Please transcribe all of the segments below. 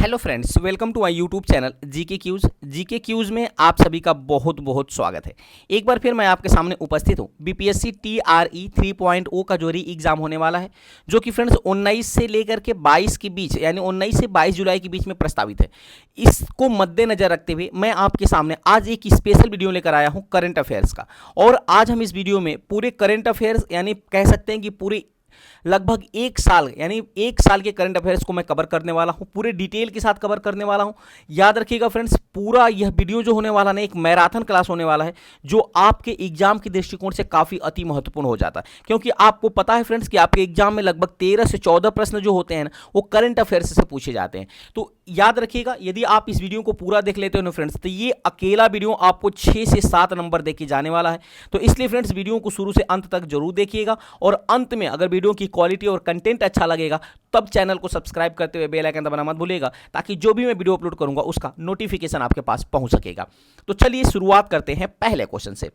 Hello friends, welcome to my YouTube channel GK quiz में आप सभी का बहुत बहुत स्वागत है। एक बार फिर मैं आपके सामने उपस्थित हूँ। बीपीएससी TRE 3.0 का जो री एग्जाम होने वाला है, जो कि फ्रेंड्स 19 से लेकर के 22 के बीच यानी 19 से 22 जुलाई के बीच में प्रस्तावित है। इसको मद्देनजर रखते हुए मैं आपके सामने आज एक स्पेशल वीडियो लेकर आया हूँ करंट अफेयर्स का। और आज हम इस वीडियो में पूरे करंट अफेयर्स यानी कह सकते हैं कि पूरे लगभग एक साल यानी एक साल के करंट अफेयर्स को मैं कवर करने वाला हूं, पूरे डिटेल के साथ कवर करने वाला हूं। याद रखिएगा फ्रेंड्स, पूरा यह वीडियो जो होने वाला ना एक मैराथन क्लास होने वाला है, जो आपके एग्जाम के दृष्टिकोण से काफ़ी अति महत्वपूर्ण हो जाता है। क्योंकि आपको पता है फ्रेंड्स कि आपके एग्जाम में लगभग 13 से 14 प्रश्न जो होते हैं ना, वो करंट अफेयर्स से पूछे जाते हैं। तो याद रखिएगा, यदि आप इस वीडियो को पूरा देख लेते हो ना फ्रेंड्स, तो ये अकेला वीडियो आपको 6 से 7 नंबर देके जाने वाला है। तो इसलिए फ्रेंड्स वीडियो को शुरू से अंत तक जरूर देखिएगा, और अंत में अगर वीडियो की क्वालिटी और कंटेंट अच्छा लगेगा तब चैनल को सब्सक्राइब करते हुए बेल आइकन दबाना मत भूलिएगा, ताकि जो भी मैं वीडियो अपलोड करूंगा उसका नोटिफिकेशन आपके पास पहुंच सकेगा। तो चलिए शुरुआत करते हैं पहले क्वेश्चन से।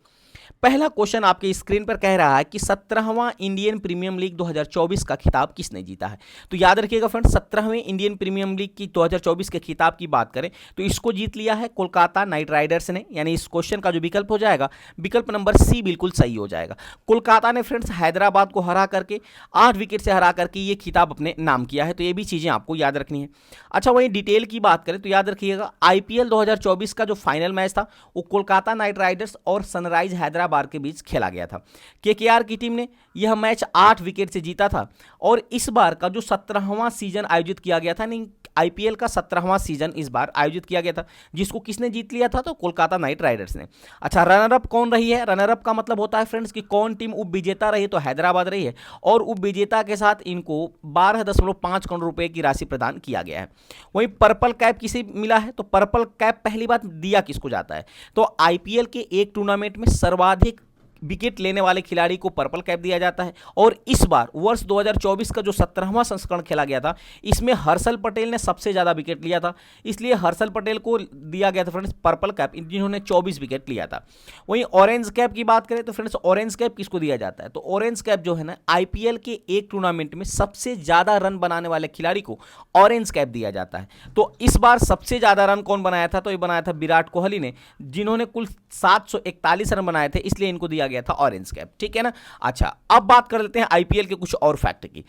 पहला क्वेश्चन आपके स्क्रीन पर कह रहा है कि 17वां इंडियन प्रीमियम लीग 2024 का खिताब किसने जीता है। तो याद रखिएगा फ्रेंड्स, 17वें इंडियन प्रीमियम लीग की 2024 के खिताब की बात करें तो इसको जीत लिया है कोलकाता नाइट राइडर्स ने। यानी इस क्वेश्चन का जो विकल्प हो जाएगा, विकल्प नंबर सी बिल्कुल सही हो जाएगा। कोलकाता ने फ्रेंड्स हैदराबाद को हरा करके 8 विकेट से हरा करके ये खिताब अपने नाम किया है। तो ये भी चीज़ें आपको याद रखनी है। अच्छा, वहीं डिटेल की बात करें तो याद रखिएगा, IPL 2024 का जो फाइनल मैच था वो कोलकाता नाइट राइडर्स और सनराइज हैदराबाद के बीच खेला गया था। KKR की टीम ने यह मैच 8 विकेट से जीता था। और इस बार का जो 17वां सीजन आयोजित किया गया था, नहीं IPL का 17वां सीजन इस बार आयोजित किया गया था, जिसको किसने जीत लिया था, तो कोलकाता नाइट राइडर्स ने। अच्छा, रनर अप कौन रही है? रनर अप का मतलब होता है फ्रेंड्स कि कौन टीम उप विजेता रही, तो हैदराबाद रही है। और उप विजेता के साथ इनको 12.5 करोड़ रुपए की राशि प्रदान किया गया है। वहीं पर्पल कैप किसे मिला है? तो पर्पल कैप पहली बार दिया किसको जाता है? तो IPL के एक टूर्नामेंट में सर्वाधिक विकेट लेने वाले खिलाड़ी को पर्पल कैप दिया जाता है। और इस बार वर्ष 2024 का जो 17वां संस्करण खेला गया था, इसमें हर्षल पटेल ने सबसे ज़्यादा विकेट लिया था, इसलिए हर्षल पटेल को दिया गया था फ्रेंड्स पर्पल कैप, जिन्होंने 24 विकेट लिया था। वहीं ऑरेंज कैप की बात करें तो फ्रेंड्स ऑरेंज कैप किसको दिया जाता है? तो ऑरेंज कैप जो है ना, IPL के एक टूर्नामेंट में सबसे ज़्यादा रन बनाने वाले खिलाड़ी को ऑरेंज कैप दिया जाता है। तो इस बार सबसे ज़्यादा रन कौन बनाया था? तो ये बनाया था विराट कोहली ने, जिन्होंने कुल 741 रन बनाए थे, इसलिए इनको दिया गया था ऑरेंज कैप। ठीक है ना। अच्छा, अब बात कर लेते हैं IPL के कुछ और फैक्ट की।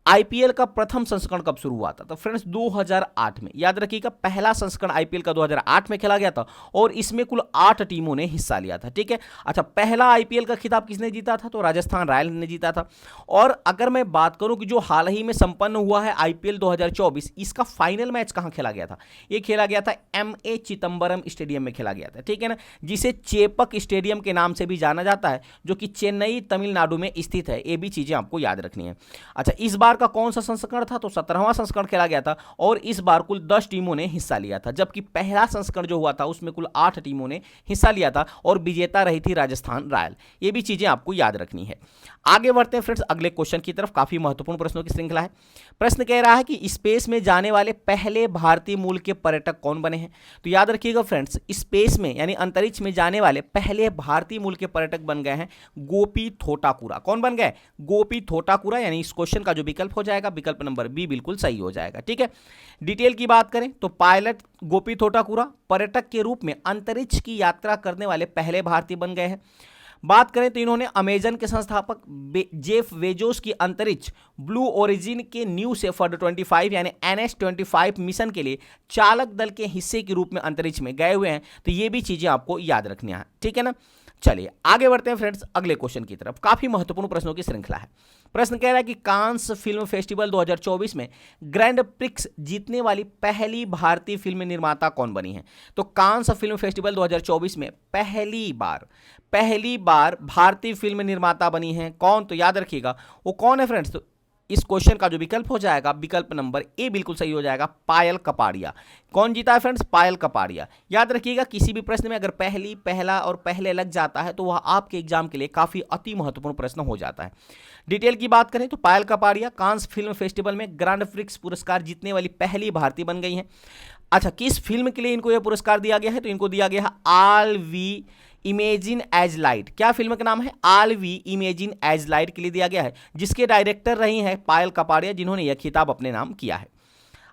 IPL का प्रथम संस्करण कब शुरू हुआ था? तो फ्रेंड्स 2008 में। याद रखिएगा, पहला संस्करण IPL का 2008 में खेला गया था, और इसमें कुल 8 टीमों ने हिस्सा लिया था। ठीक है। अच्छा, पहला IPL का खिताब किसने जीता था? तो राजस्थान रॉयल ने जीता था। और अगर मैं बात करूं कि जो हाल ही में संपन्न हुआ है IPL 2024, इसका फाइनल मैच कहां खेला गया था? ये खेला गया था MA चिदम्बरम स्टेडियम में खेला गया था। ठीक है ना, जिसे चेपक स्टेडियम के नाम से भी जाना जाता है, जो कि चेन्नई तमिलनाडु में स्थित है। ये भी चीजें आपको याद रखनी है। अच्छा, इस बार का कौन सा संस्करण था? तो 17वां संस्करण खेला गया था, और इस बार कुल 10 टीमों ने हिस्सा लिया था, जबकि पहला संस्करण जो हुआ था उसमें कुल 8 टीमों ने हिस्सा लिया था, और विजेता रही थी राजस्थान रॉयल। ये भी चीजें आपको याद रखनी है। आगे बढ़ते हैं फ्रेंड्स अगले क्वेश्चन की तरफ। काफी महत्वपूर्ण प्रश्नों की श्रृंखला है। प्रश्न कह रहा है कि स्पेस में जाने वाले पहले भारतीय मूल के पर्यटक कौन बने हैं? तो याद रखिएगा फ्रेंड्स, स्पेस में यानी अंतरिक्ष में जाने वाले पहले भारतीय मूल के पर्यटक बन गए हैं गोपी थोटाकुरा। कौन बन गए? गोपी थोटाकुरा। यानी इस क्वेश्चन का जो विकल्प हो जाएगा, विकल्प नंबर बी बिल्कुल सही हो जाएगा। ठीक है। डिटेल की बात करें तो पायलट गोपी थोटाकुरा पर्यटक के रूप में अंतरिक्ष की यात्रा करने वाले पहले भारतीय बन गए हैं। बात करें तो इन्होंने अमेजन के संस्थापक जेफ बेजोस की अंतरिक्ष ब्लू ओरिजिन के न्यू शेफर्ड 25 यानी NS-25 मिशन के लिए चालक दल के हिस्से के रूप में अंतरिक्ष में गए हुए हैं। तो ये भी चीजें आपको याद रखनी है। ठीक है ना। चलिए आगे बढ़ते हैं फ्रेंड्स अगले क्वेश्चन की तरफ। काफी महत्वपूर्ण प्रश्नों की श्रृंखला है। प्रश्न कह रहा है कि कांस फिल्म फेस्टिवल 2024 में ग्रैंड प्रिक्स जीतने वाली पहली भारतीय फिल्म निर्माता कौन बनी है? तो कांस फिल्म फेस्टिवल 2024 में पहली बार भारतीय फिल्म निर्माता बनी है कौन? तो याद रखिएगा वो कौन है फ्रेंड्स। तो इस क्वेश्चन का जो विकल्प हो जाएगा, विकल्प नंबर ए बिल्कुल सही हो जाएगा, पायल कपाड़िया। कौन जीता है फ्रेंड्स? पायल कपाड़िया। याद रखिएगा, किसी भी प्रश्न में अगर पहली, पहला और पहले लग जाता है तो वह आपके एग्जाम के लिए काफी अति महत्वपूर्ण प्रश्न हो जाता है। डिटेल की बात करें तो पायल कपाड़िया कांस फिल्म फेस्टिवल में ग्रैंड प्रिक्स पुरस्कार जीतने वाली पहली भारतीय बन गई हैं। अच्छा, किस फिल्म के लिए इनको यह पुरस्कार दिया गया है? तो इनको दिया गया है all we imagine as light. क्या फिल्म का नाम है? All we imagine as light के लिए दिया गया है, जिसके डायरेक्टर रही हैं पायल कपाड़िया, जिन्होंने यह खिताब अपने नाम किया है।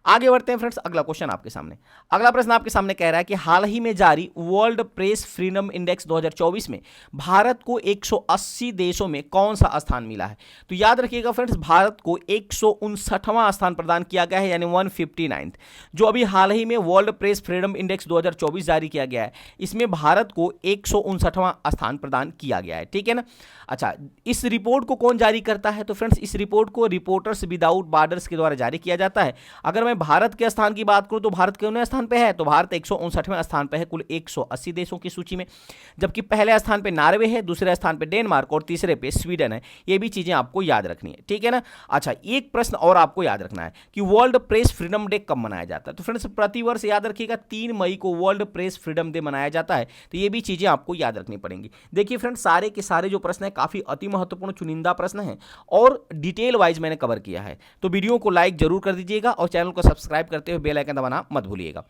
आगे बढ़ते हैं फ्रेंड्स, अगला क्वेश्चन आपके सामने। अगला प्रश्न आपके सामने कह रहा है कि हाल ही में जारी वर्ल्ड प्रेस फ्रीडम इंडेक्स 2024 में भारत को 180 देशों में कौन सा स्थान मिला है? तो याद रखिएगा फ्रेंड्स, भारत को 159वां स्थान प्रदान किया गया है, यानी 159। जो अभी हाल ही में वर्ल्ड प्रेस फ्रीडम इंडेक्स 2024 जारी किया गया है, इसमें भारत को 159वां स्थान प्रदान किया गया है। ठीक है ना। अच्छा, इस रिपोर्ट को कौन जारी करता है? तो फ्रेंड्स, इस रिपोर्ट को रिपोर्टर्स विदाउट बॉर्डर्स के द्वारा जारी किया जाता है। अगर मैं भारत के स्थान की बात करूं तो भारत कितने स्थान पे है? तो भारत 159वें स्थान पे है कुल 180 देशों की सूची में, जबकि पहले स्थान पे नॉर्वे है, दूसरे स्थान पे डेनमार्क और तीसरे पे स्वीडन है। ये भी चीजें आपको याद रखनी है। ठीक है ना। अच्छा, एक प्रश्न और आपको याद रखना है कि वर्ल्ड प्रेस फ्रीडम डे कब मनाया जाता है? तो फ्रेंड्स, प्रतिवर्ष याद रखिएगा 3 मई को वर्ल्ड प्रेस फ्रीडम डे मनाया जाता है। तो ये भी चीजें आपको याद रखनी पड़ेंगी। देखिए फ्रेंड्स, सारे के सारे जो प्रश्न है काफी अति महत्वपूर्ण चुनिंदा प्रश्न है और डिटेल वाइज मैंने कवर किया है। तो वीडियो को लाइक जरूर कर दीजिएगा और चैनल को सब्सक्राइब करते हुए बेल आइकन दबाना मत भूलिएगा।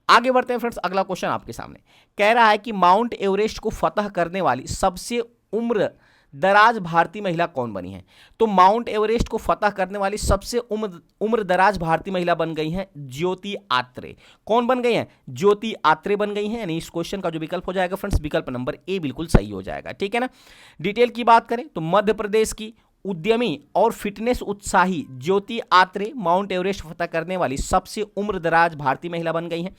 आगे बढ़ते हैं फ्रेंड्स, अगला क्वेश्चन आपके सामने कह रहा है कि माउंट एवरेस्ट को फतह करने वाली सबसे उम्र दराज भारतीय महिला कौन बनी है? तो माउंट एवरेस्ट को फतह करने वाली सबसे उम्र दराज भारतीय महिला बन गई हैं ज्योति आत्रे। कौन बन गई हैं? ज्योति आत्रे बन गई हैं। यानी इस क्वेश्चन का जो विकल्प हो जाएगा फ्रेंड्स, विकल्प नंबर ए बिल्कुल सही हो जाएगा। ठीक है ना। डिटेल की बात करें तो मध्य प्रदेश की उद्यमी और फिटनेस उत्साही ज्योति आत्रे माउंट एवरेस्ट फतह करने वाली सबसे उम्र दराज भारतीय महिला बन गई हैं।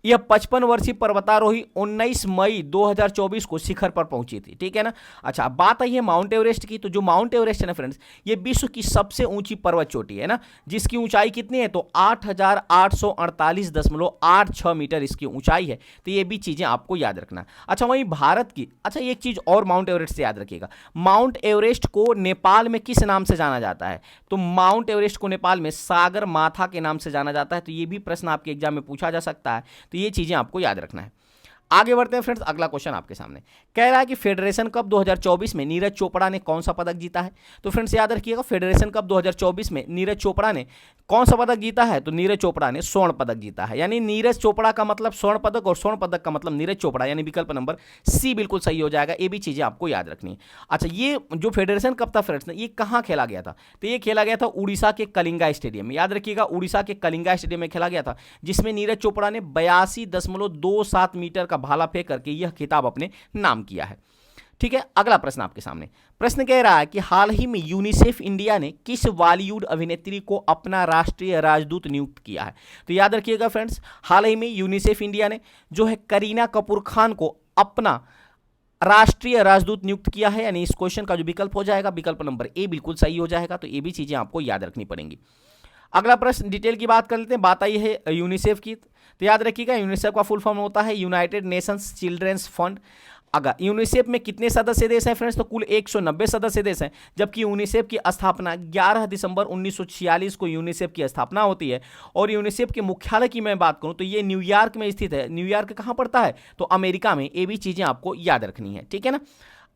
यह 55 वर्षीय पर्वतारोही 19 मई 2024 को शिखर पर पहुंची थी। ठीक है ना। अच्छा, बात आई है माउंट एवरेस्ट की। तो जो माउंट एवरेस्ट है ना फ्रेंड्स, ये विश्व की सबसे ऊंची पर्वत चोटी है ना, जिसकी ऊंचाई कितनी है? तो 8,848.86 मीटर इसकी ऊंचाई है। तो ये भी चीजें आपको याद रखना। अच्छा, वहीं भारत की, अच्छा एक चीज और माउंट एवरेस्ट से याद रखिएगा, माउंट एवरेस्ट को नेपाल में किस नाम से जाना जाता है? तो माउंट एवरेस्ट को नेपाल में सागर माथा के नाम से जाना जाता है। तो ये भी प्रश्न आपके एग्जाम में पूछा जा सकता है। तो ये चीजें आपको याद रखना है। आगे बढ़ते हैं फ्रेंड्स, अगला क्वेश्चन आपके सामने कह रहा है कि फेडरेशन कप 2024 में नीरज चोपड़ा ने कौन सा पदक जीता है? तो फ्रेंड्स याद रखिएगा, फेडरेशन कप 2024 में नीरज चोपड़ा ने कौन सा पदक जीता है? तो नीरज चोपड़ा ने स्वर्ण पदक जीता है। यानी नीरज चोपड़ा का मतलब स्वर्ण पदक और स्वर्ण पदक का मतलब नीरज चोपड़ा, यानी विकल्प नंबर सी बिल्कुल सही हो जाएगा। ये भी चीजें आपको याद रखनी है। अच्छा, ये जो फेडरेशन कप था फ्रेंड्स, ये कहाँ खेला गया था? तो ये खेला गया था उड़ीसा के कलिंगा स्टेडियम में। याद रखिएगा, उड़ीसा के कलिंगा स्टेडियम में खेला गया था, जिसमें नीरज चोपड़ा ने 82.27 मीटर का भाला फेंक करके यह खिताब अपने नाम किया है। ठीक है। अगला प्रश्न आपके सामने प्रश्न कह रहा है कि हाल ही में यूनिसेफ इंडिया ने किस बॉलीवुड अभिनेत्री को अपना राष्ट्रीय राजदूत नियुक्त किया है? तो याद रखिएगा फ्रेंड्स, हाल ही में यूनिसेफ इंडिया ने जो है करीना कपूर खान को अपना राष्ट्रीय राजदूत नियुक्त किया है। यानी इस क्वेश्चन का जो विकल्प हो जाएगा, विकल्प नंबर ए बिल्कुल सही हो जाएगा। तो ये भी चीजें आपको याद रखनी पड़ेंगी। अगला प्रश्न डिटेल की बात कर लेते हैं। बात आई है यूनिसेफ की। तो याद रखिएगा, यूनिसेफ का फुल फॉर्म होता है यूनाइटेड नेशंस चिल्ड्रंस फंड। अगर यूनिसेफ में कितने सदस्य देश हैं फ्रेंड्स? तो कुल 190 सदस्य देश हैं, जबकि यूनिसेफ की स्थापना 11 दिसंबर 1946 को यूनिसेफ की स्थापना होती है। और यूनिसेफ के मुख्यालय की मैं बात करूं तो ये न्यूयॉर्क में स्थित है। न्यूयॉर्क कहां पड़ता है? तो अमेरिका में। ये भी चीजें आपको याद रखनी है। ठीक है ना।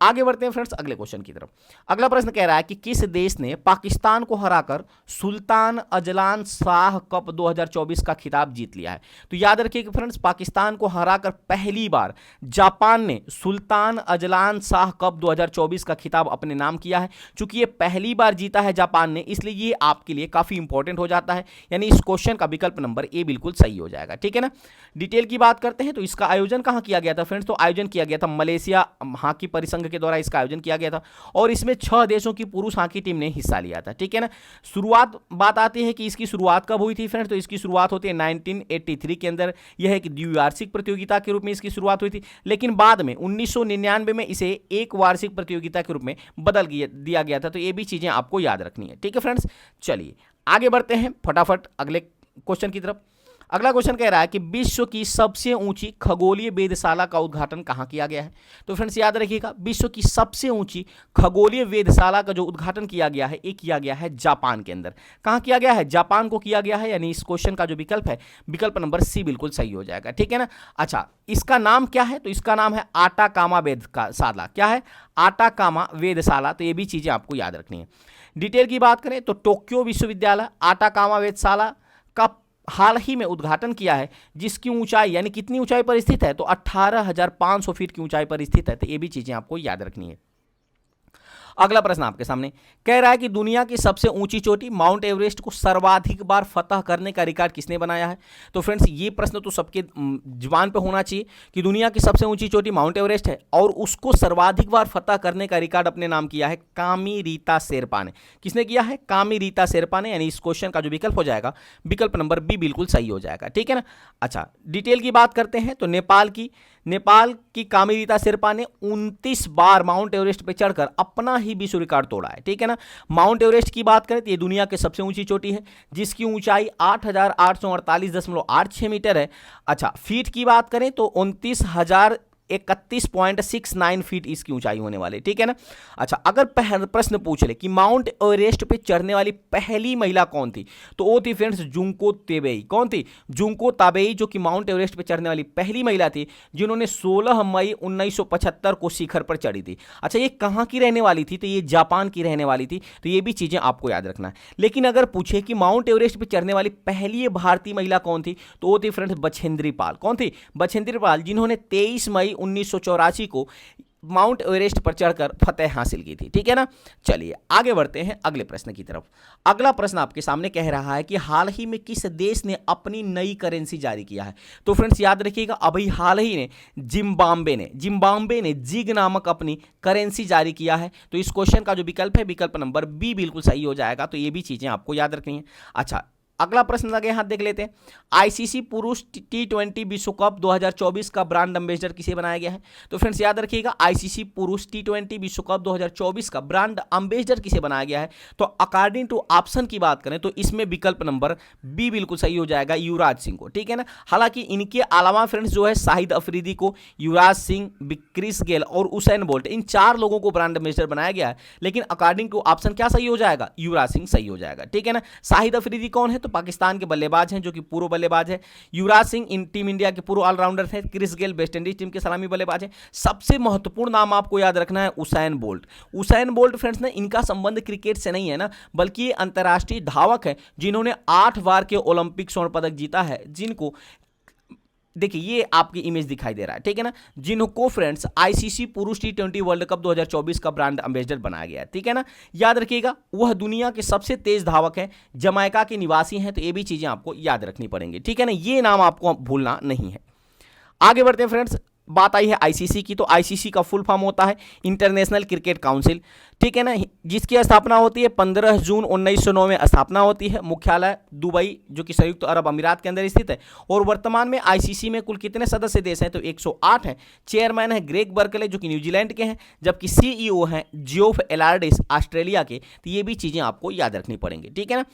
आगे बढ़ते हैं फ्रेंड्स अगले क्वेश्चन की तरफ। अगला प्रश्न कह रहा है कि किस देश ने पाकिस्तान को हराकर सुल्तान अजलान शाह कप 2024 का खिताब जीत लिया है? तो याद रखिए कि फ्रेंड्स, पाकिस्तान को हराकर पहली बार जापान ने सुल्तान अजलान शाह कप 2024 का खिताब अपने नाम किया है। चूंकि ये पहली बार जीता है जापान ने, इसलिए ये आपके लिए काफी इंपॉर्टेंट हो जाता है। यानी इस क्वेश्चन का विकल्प नंबर ए बिल्कुल सही हो जाएगा। ठीक है ना। डिटेल की बात करते हैं तो इसका आयोजन कहां किया गया था फ्रेंड्स? तो आयोजन किया गया था मलेशिया हॉकी परिसंघ के द्वारा इसका आयोजन किया गया था और इसमें 6 देशों की पुरुष हॉकी टीम ने हिस्सा लिया था। ठीक है ना। शुरुआत बात आती है कि इसकी शुरुआत कब हुई थी फ्रेंड्स? तो इसकी शुरुआत होती है 1983 के अंदर। यह एक द्विवार्षिक प्रतियोगिता के रूप में इसकी शुरुआत हुई थी, लेकिन बाद में 1999 में इसे एक वार्षिक प्रतियोगिता के रूप में बदल दिया गया था। तो ये भी चीजें आपको याद रखनी है। ठीक है फ्रेंड्स, चलिए आगे बढ़ते हैं फटाफट अगले क्वेश्चन की तरफ। अगला क्वेश्चन कह रहा है कि विश्व की सबसे ऊंची खगोलीय वेधशाला का उद्घाटन कहां किया गया है? तो फ्रेंड्स याद रखिएगा, विश्व की सबसे ऊंची खगोलीय वेधशाला का जो उद्घाटन किया गया है, ये किया गया है जापान के अंदर। कहां किया गया है? जापान को किया गया है। यानी इस क्वेश्चन का जो विकल्प है, विकल्प नंबर सी बिल्कुल सही हो जाएगा। ठीक है ना। अच्छा, इसका नाम क्या है? तो इसका नाम है आटाकामा वेधशाला। क्या है? आटाकामा वेधशाला। तो ये भी चीजें आपको याद रखनी है। डिटेल की बात करें तो टोक्यो विश्वविद्यालय आटाकामा वेधशाला का हाल ही में उद्घाटन किया है, जिसकी ऊंचाई यानी कितनी ऊंचाई पर स्थित है? तो 18,500 फीट की ऊंचाई पर स्थित है। तो ये भी चीजें आपको याद रखनी है। अगला प्रश्न आपके सामने कह रहा है कि दुनिया की सबसे ऊंची चोटी माउंट एवरेस्ट को सर्वाधिक बार फतह करने का रिकॉर्ड किसने बनाया है। तो फ्रेंड्स ये प्रश्न तो सबके जुबान पे होना चाहिए कि दुनिया की सबसे ऊंची चोटी माउंट एवरेस्ट है और उसको सर्वाधिक बार फतह करने का रिकॉर्ड अपने नाम किया है कामी रीता शेरपा ने। किसने किया है? कामी रीता शेरपा ने। यानी इस क्वेश्चन का जो विकल्प हो जाएगा विकल्प नंबर बी बिल्कुल सही हो जाएगा। ठीक है ना। अच्छा, डिटेल की बात करते हैं तो नेपाल की कामी रीता शेरपा ने 29 बार माउंट एवरेस्ट पे चढ़कर अपना ही विश्व रिकॉर्ड तोड़ा है। ठीक है ना। माउंट एवरेस्ट की बात करें तो ये दुनिया की सबसे ऊंची चोटी है जिसकी ऊंचाई 8,848.86 मीटर है। अच्छा, फीट की बात करें तो 29,031.69 फीट इसकी ऊंचाई होने वाली। ठीक है ना। अच्छा, अगर प्रश्न पूछ ले कि माउंट एवरेस्ट पे चढ़ने वाली पहली महिला कौन थी तो वो थी फ्रेंड्स जुंको ताबेई। कौन थी? जुंको ताबेई, जो कि माउंट एवरेस्ट पे चढ़ने वाली पहली महिला थी जिन्होंने 16 मई 1975 को शिखर पर चढ़ी थी। अच्छा, ये कहाँ की रहने वाली थी? तो ये जापान की रहने वाली थी। तो ये भी चीजें आपको याद रखना है। लेकिन अगर पूछे कि माउंट एवरेस्ट पे चढ़ने वाली पहली भारतीय महिला कौन थी तो वो थी फ्रेंड्स बछेंद्री पाल। कौन थी? बछेंद्री पाल, जिन्होंने 23 मई 1984 को माउंट एवरेस्ट पर चढ़कर फतेह हासिल की थी। ठीक है ना। चलिए आगे बढ़ते हैं अगले प्रश्न की तरफ। अगला प्रश्न आपके सामने कह रहा है कि हाल ही में किस देश ने अपनी नई करेंसी जारी किया है। तो फ्रेंड्स याद रखिएगा, अभी हाल ही ने जिम्बाब्वे ने जिग नामक अपनी करेंसी जारी किया है। तो इस क्वेश्चन का जो विकल्प है विकल्प नंबर बी बिल्कुल सही हो जाएगा। तो ये भी चीजें आपको याद रखनी है। अच्छा, अगला प्रश्न लगे हाथ देख लेते हैं। आईसीसी पुरुष T20 विश्व कप 2024 का ब्रांड एम्बेसडर किसे बनाया गया है। तो फ्रेंड्स याद रखिएगा, आईसीसी पुरुष T20 विश्व कप 2024 का ब्रांड एम्बेसडर किसे बनाया गया है। तो अकॉर्डिंग टू ऑप्शन की बात करें तो इसमें विकल्प नंबर बी बिल्कुल सही हो जाएगा, युवराज सिंह को। ठीक है ना। हालांकि इनके अलावा फ्रेंड्स जो है शाहिद अफरीदी को, युवराज सिंह, क्रिस गेल और उसेन बोल्ट, इन 4 लोगों को ब्रांड एम्बेसडर बनाया गया है। लेकिन अकॉर्डिंग टू ऑप्शन क्या सही हो जाएगा? युवराज सिंह सही हो जाएगा। ठीक है ना। शाहिद अफरीदी कौन है? तो पाकिस्तान के बल्लेबाज हैं जो कि पूर्व बल्लेबाज है। Yuvraj Singh in team India के पूर्व ऑलराउंडर थे। Chris Gayle West Indies team के सलामी बल्लेबाज हैं। सबसे महत्वपूर्ण नाम आपको याद रखना है Usain bolt. Usain bolt friends ने, इनका संबंध क्रिकेट से नहीं है ना, बल्कि ये अंतर्राष्ट्रीय धावक है जिन्होंने 8 बार के ओलंपिक स्वर्ण पदक जीता है। जिनको देखिए, ये आपकी इमेज दिखाई दे रहा है। ठीक है ना। जिनको फ्रेंड्स आईसीसी पुरुष T20 वर्ल्ड कप 2024 का ब्रांड एम्बेसडर बनाया गया है। ठीक है ना। याद रखिएगा, वह दुनिया के सबसे तेज धावक हैं, जमैका के निवासी हैं। तो ये भी चीजें आपको याद रखनी पड़ेंगी। ठीक है ना। ये नाम आपको भूलना नहीं है। आगे बढ़ते हैं फ्रेंड्स। बात आई है आईसीसी की, तो आईसीसी का फुल फॉर्म होता है इंटरनेशनल क्रिकेट काउंसिल। ठीक है ना। जिसकी स्थापना होती है 15 जून 1909 में स्थापना होती है। मुख्यालय दुबई, जो कि संयुक्त अरब अमीरात के अंदर स्थित है। और वर्तमान में आईसीसी में कुल कितने सदस्य देश हैं? तो 108 हैं। चेयरमैन है ग्रेग बर्कले जो कि न्यूजीलैंड के हैं, जबकि सीईओ हैं जियोफ एलार्डिस ऑस्ट्रेलिया के। तो ये भी चीजें आपको याद रखनी पड़ेंगी। ठीक है ना।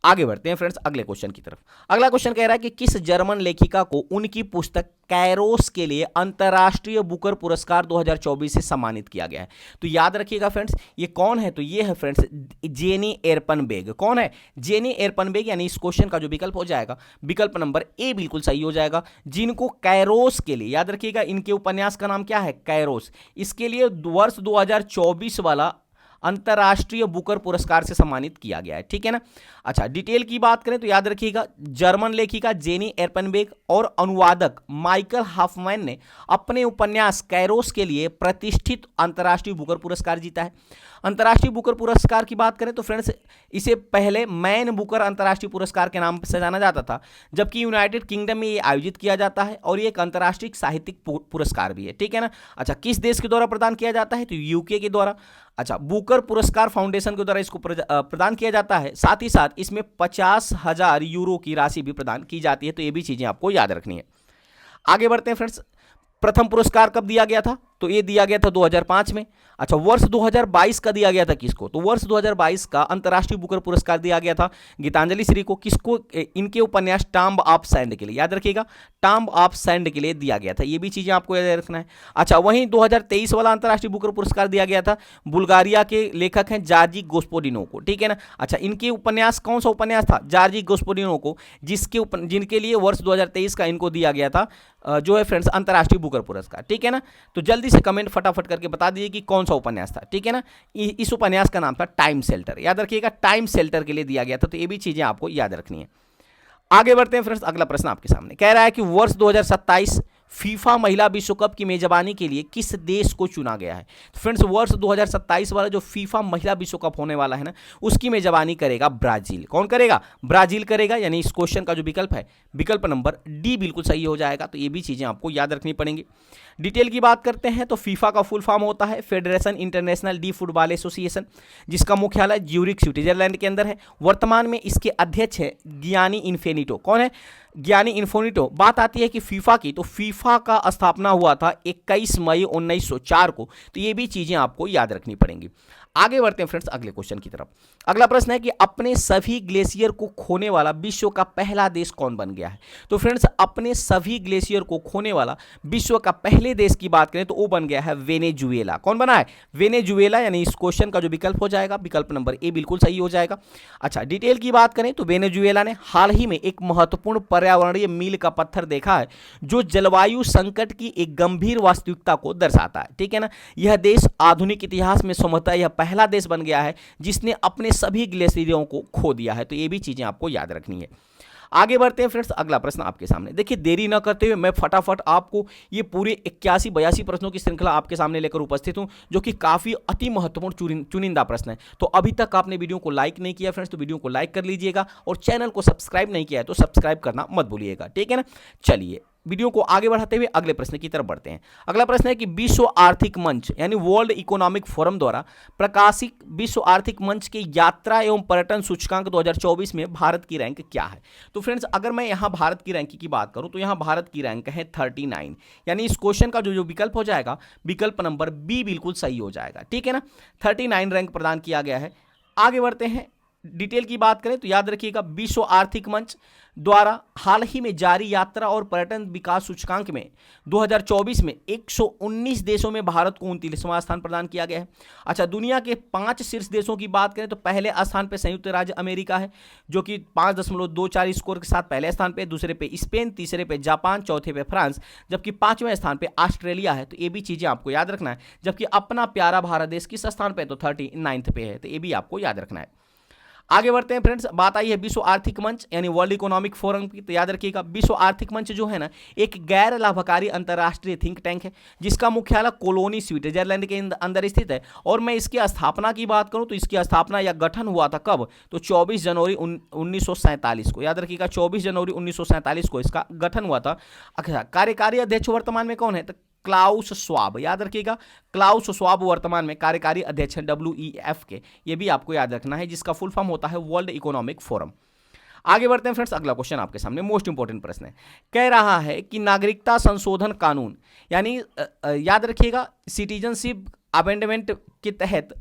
आगे बढ़ते हैं फ्रेंड्स अगले क्वेश्चन की तरफ। अगला क्वेश्चन कह रहा है कि किस जर्मन लेखिका को उनकी पुस्तक कैरोस के लिए अंतर्राष्ट्रीय बुकर पुरस्कार 2024 से सम्मानित किया गया है। तो याद रखिएगा फ्रेंड्स, ये कौन है? तो ये है फ्रेंड्स जेनी एरपनबेग। कौन है? जेनी एरपनबेग। यानी इस क्वेश्चन का जो विकल्प हो जाएगा विकल्प नंबर ए बिल्कुल सही हो जाएगा। जिनको कैरोस के लिए, याद रखिएगा, इनके उपन्यास का नाम क्या है? कैरोस। इसके लिए वर्ष 2024 वाला अंतर्राष्ट्रीय बुकर पुरस्कार से सम्मानित किया गया है। ठीक है ना। अच्छा, डिटेल की बात करें तो याद रखिएगा, जर्मन लेखिका जेनी एरपनबेग और अनुवादक माइकल हॉफमैन ने अपने उपन्यास कैरोस के लिए प्रतिष्ठित अंतर्राष्ट्रीय बुकर पुरस्कार जीता है। अंतर्राष्ट्रीय बुकर पुरस्कार की बात करें तो फ्रेंड्स इसे पहले मैन बुकर अंतर्राष्ट्रीय पुरस्कार के नाम से जाना जाता था, जबकि यूनाइटेड किंगडम में ये आयोजित किया जाता है और ये एक अंतर्राष्ट्रीय साहित्यिक पुरस्कार भी है। ठीक है ना। अच्छा, किस देश के द्वारा प्रदान किया जाता है? तो यूके के द्वारा। अच्छा, बुकर पुरस्कार फाउंडेशन के द्वारा इसको प्रदान किया जाता है। साथ ही साथ इसमें 50,000 यूरो की राशि भी प्रदान की जाती है। तो ये भी चीजें आपको याद रखनी है। आगे बढ़ते हैं फ्रेंड्स। प्रथम पुरस्कार कब दिया गया था? तो ये दिया गया था 2005 में। अच्छा, वर्ष 2022 का दिया गया था किसको? तो वर्ष 2022 का अंतर्राष्ट्रीय बुकर पुरस्कार दिया गया था गीतांजलि श्री को। किसको? इनके उपन्यास टॉम्ब ऑफ सैंड के लिए। याद रखिएगा, टॉम्ब ऑफ सैंड के लिए दिया गया था। ये भी चीजें आपको याद रखना है। अच्छा, वहीं 2023 वाला अंतर्राष्ट्रीय बुकर पुरस्कार दिया गया था बुल्गारिया के लेखक हैं जार्जी गोस्पोडिनो को। ठीक है ना। अच्छा, इनके उपन्यास, कौन सा उपन्यास था? जार्जी गोस्पोडिनो को, जिनके लिए वर्ष 2023 का इनको दिया गया था जो है फ्रेंड्स अंतर्राष्ट्रीय बुकर पुरस्कार। ठीक है ना। तो जल्दी से कमेंट फटाफट करके बता दीजिए कि कौन सा उपन्यास था। ठीक है ना। इस उपन्यास का नाम था टाइम शेल्टर। याद रखिएगा, टाइम शेल्टर के लिए दिया गया था। तो ये भी चीजें आपको याद रखनी है। आगे बढ़ते हैं फ्रेंड्स। अगला प्रश्न आपके सामने कह रहा है कि वर्ष 2027 फीफा महिला विश्व कप की मेजबानी के लिए किस देश को चुना गया है? तो फ्रेंड्स वर्ष 2027 वाला जो फीफा महिला विश्व कप होने वाला है ना, उसकी मेजबानी करेगा ब्राजील। कौन करेगा? ब्राजील करेगा। यानी इस क्वेश्चन का जो विकल्प है, विकल्प नंबर डी बिल्कुल सही हो जाएगा। तो ये भी चीजें आपको याद रखनी पड़ेंगी। डिटेल की बात करते हैं तो फीफा का फुल फॉर्म होता है federation international D football association, जिसका मुख्यालय ज्यूरिख स्विट्जरलैंड के अंदर है। वर्तमान में इसके अध्यक्ष है गियानी इन्फेनिटो। कौन है? गियानी इन्फेनिटो। बात आती है कि फीफा की, तो फीफा का स्थापना हुआ था 21 मई 1904 को। तो ये भी चीजें आपको याद रखनी पड़ेंगी। आगे बढ़ते हैं फ्रेंड्स अगले क्वेश्चन की तरफ। अगला प्रश्न है कि अपने सभी ग्लेशियर को खोने वाला विश्व का पहला देश कौन बन गया है? तो फ्रेंड्स अपने सभी ग्लेशियर को खोने वाला विश्व का पहले देश की बात करें तो वो बन गया है वेनेजुएला। कौन बना है? वेनेजुएला। यानी इस क्वेश्चन का जो विकल्प हो जाएगा, विकल्प नंबर ए बिल्कुल सही हो जाएगा। अच्छा, डिटेल की बात करें तो वेनेजुएला ने हाल ही में एक महत्वपूर्ण पर्यावरणीय मील का पत्थर देखा है, जो जलवायु संकट की एक गंभीर वास्तविकता को दर्शाता है। ठीक है ना? यह देश आधुनिक इतिहास में संभवतः यह पहला देश बन गया है जिसने अपने सभी ग्लेशियरों को खो दिया है। तो ये भी चीजें आपको याद रखनी है। आगे बढ़ते हैं फ्रेंड्स अगला प्रश्न आपके सामने। देखिए देरी न करते हुए मैं फटाफट आपको ये पूरे 81-82 प्रश्नों की श्रृंखला आपके सामने लेकर उपस्थित हूं, जो कि काफी अति महत्वपूर्ण चुनिंदा प्रश्न है। तो अभी तक आपने वीडियो को लाइक नहीं किया फ्रेंड्स, तो वीडियो को लाइक कर लीजिएगा, और चैनल को सब्सक्राइब नहीं किया है तो सब्सक्राइब करना मत भूलिएगा। ठीक है ना? चलिए वीडियो को आगे बढ़ाते हुए अगले प्रश्न की तरफ बढ़ते हैं। अगला प्रश्न है कि विश्व आर्थिक मंच यानी वर्ल्ड इकोनॉमिक फोरम द्वारा प्रकाशित विश्व आर्थिक मंच के यात्रा एवं पर्यटन सूचकांक 2024 में भारत की रैंक क्या है? तो फ्रेंड्स अगर मैं यहाँ भारत की रैंक की बात करूँ तो यहाँ भारत की रैंक है 39। यानी इस क्वेश्चन का जो विकल्प हो जाएगा, विकल्प नंबर बी बिल्कुल सही हो जाएगा। ठीक है ना? 39 रैंक प्रदान किया गया है। आगे बढ़ते हैं। डिटेल की बात करें तो याद रखिएगा, विश्व आर्थिक मंच द्वारा हाल ही में जारी यात्रा और पर्यटन विकास सूचकांक में 2024 में 119 देशों में भारत को 29वां स्थान प्रदान किया गया है। अच्छा, दुनिया के 5 शीर्ष देशों की बात करें तो पहले स्थान पे संयुक्त राज्य अमेरिका है, जो कि 5.24 स्कोर के साथ पहले स्थान पे, दूसरे पे स्पेन, तीसरे पे जापान, चौथे पे फ्रांस, जबकि 5वें स्थान पे ऑस्ट्रेलिया है। तो ये भी चीजें आपको याद रखना है। जबकि अपना प्यारा भारत देश किस स्थान पे? तो 39 पे है। तो ये भी आपको याद रखना है। आगे बढ़ते हैं फ्रेंड्स। बात आई है विश्व आर्थिक मंच यानी वर्ल्ड इकोनॉमिक फोरम की। तो याद रखिएगा, विश्व आर्थिक मंच जो है ना, एक गैर लाभकारी अंतर्राष्ट्रीय थिंक टैंक है, जिसका मुख्यालय कोलोनी स्विट्जरलैंड के अंदर स्थित है। और मैं इसकी स्थापना की बात करूं तो इसकी स्थापना या गठन हुआ था कब? तो 24 जनवरी 1947 को। याद रखिएगा, 24 जनवरी 1947 को इसका गठन हुआ था। अच्छा, कार्यकारी अध्यक्ष वर्तमान में कौन है? तो क्लाउस श्वाब। याद रखिएगा, क्लाउस श्वाब वर्तमान में कार्यकारी अध्यक्ष हैं WEF के। ये भी आपको याद रखना है, जिसका फुल फॉर्म होता है वर्ल्ड इकोनॉमिक फोरम। आगे बढ़ते हैं फ्रेंड्स। अगला क्वेश्चन आपके सामने मोस्ट इंपोर्टेंट प्रश्न है। कह रहा है कि नागरिकता संशोधन कानून यानी याद रखिएगा सिटीजनशिप अमेंडमेंट के तहत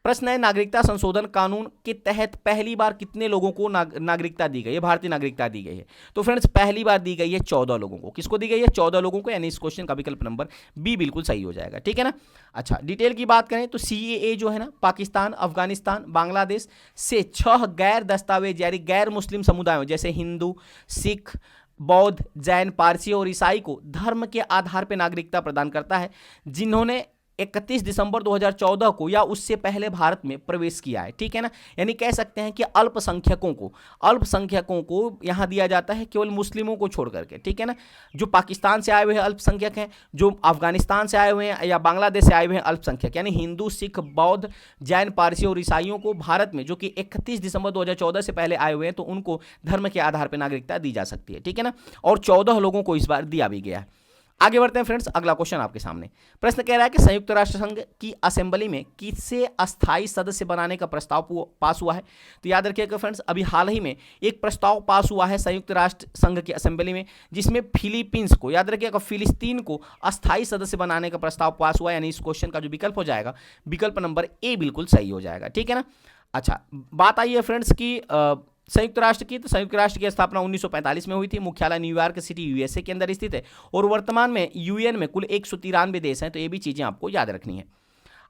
प्रश्न है, नागरिकता संशोधन कानून के तहत पहली बार कितने लोगों को नागरिकता दी गई है, भारतीय नागरिकता दी गई है? तो फ्रेंड्स पहली बार दी गई है 14 लोगों को। किसको दी गई है? 14 लोगों को। यानी इस क्वेश्चन का विकल्प नंबर बी बिल्कुल सही हो जाएगा। ठीक है ना? अच्छा, डिटेल की बात करें तो CAA जो है ना, पाकिस्तान, अफगानिस्तान, बांग्लादेश से 6 गैर दस्तावेज यानी गैर मुस्लिम समुदायों जैसे हिंदू, सिख, बौद्ध, जैन, पारसी और ईसाई को धर्म के आधार पर नागरिकता प्रदान करता है, जिन्होंने 31 दिसंबर 2014 को या उससे पहले भारत में प्रवेश किया है। ठीक है ना? यानी कह सकते हैं कि अल्पसंख्यकों को यहां दिया जाता है, केवल मुस्लिमों को छोड़ करके। ठीक है ना? जो पाकिस्तान से आए हुए हैं अल्पसंख्यक हैं, जो अफगानिस्तान से आए हुए हैं या बांग्लादेश से आए हुए हैं अल्पसंख्यक, यानी हिंदू, सिख, बौद्ध, जैन, पारसी और ईसाइयों को भारत में जो कि 31 दिसंबर 2014 से पहले आए हुए हैं, तो उनको धर्म के आधार पर नागरिकता दी जा सकती है। ठीक है ना? और 14 लोगों को इस बार दिया भी गया है। आगे बढ़ते हैं फ्रेंड्स। अगला क्वेश्चन आपके सामने। प्रश्न कह रहा है कि संयुक्त राष्ट्र संघ की असेंबली में किसे अस्थायी सदस्य बनाने का प्रस्ताव पास हुआ है? तो याद रखिएगा फ्रेंड्स, अभी हाल ही में एक प्रस्ताव पास हुआ है संयुक्त राष्ट्र संघ की असेंबली में, जिसमें फिलीपींस को, याद रखिएगा फिलिस्तीन को अस्थायी सदस्य बनाने का प्रस्ताव पास हुआ है। यानी इस क्वेश्चन का जो विकल्प हो जाएगा, विकल्प नंबर ए बिल्कुल सही हो जाएगा। ठीक है ना? अच्छा, बात आई है फ्रेंड्स की संयुक्त राष्ट्र की। तो संयुक्त राष्ट्र की स्थापना 1945 में हुई थी। मुख्यालय न्यूयॉर्क सिटी USA के अंदर स्थित है, और वर्तमान में UN में कुल 193 देश हैं। तो ये भी चीजें आपको याद रखनी है।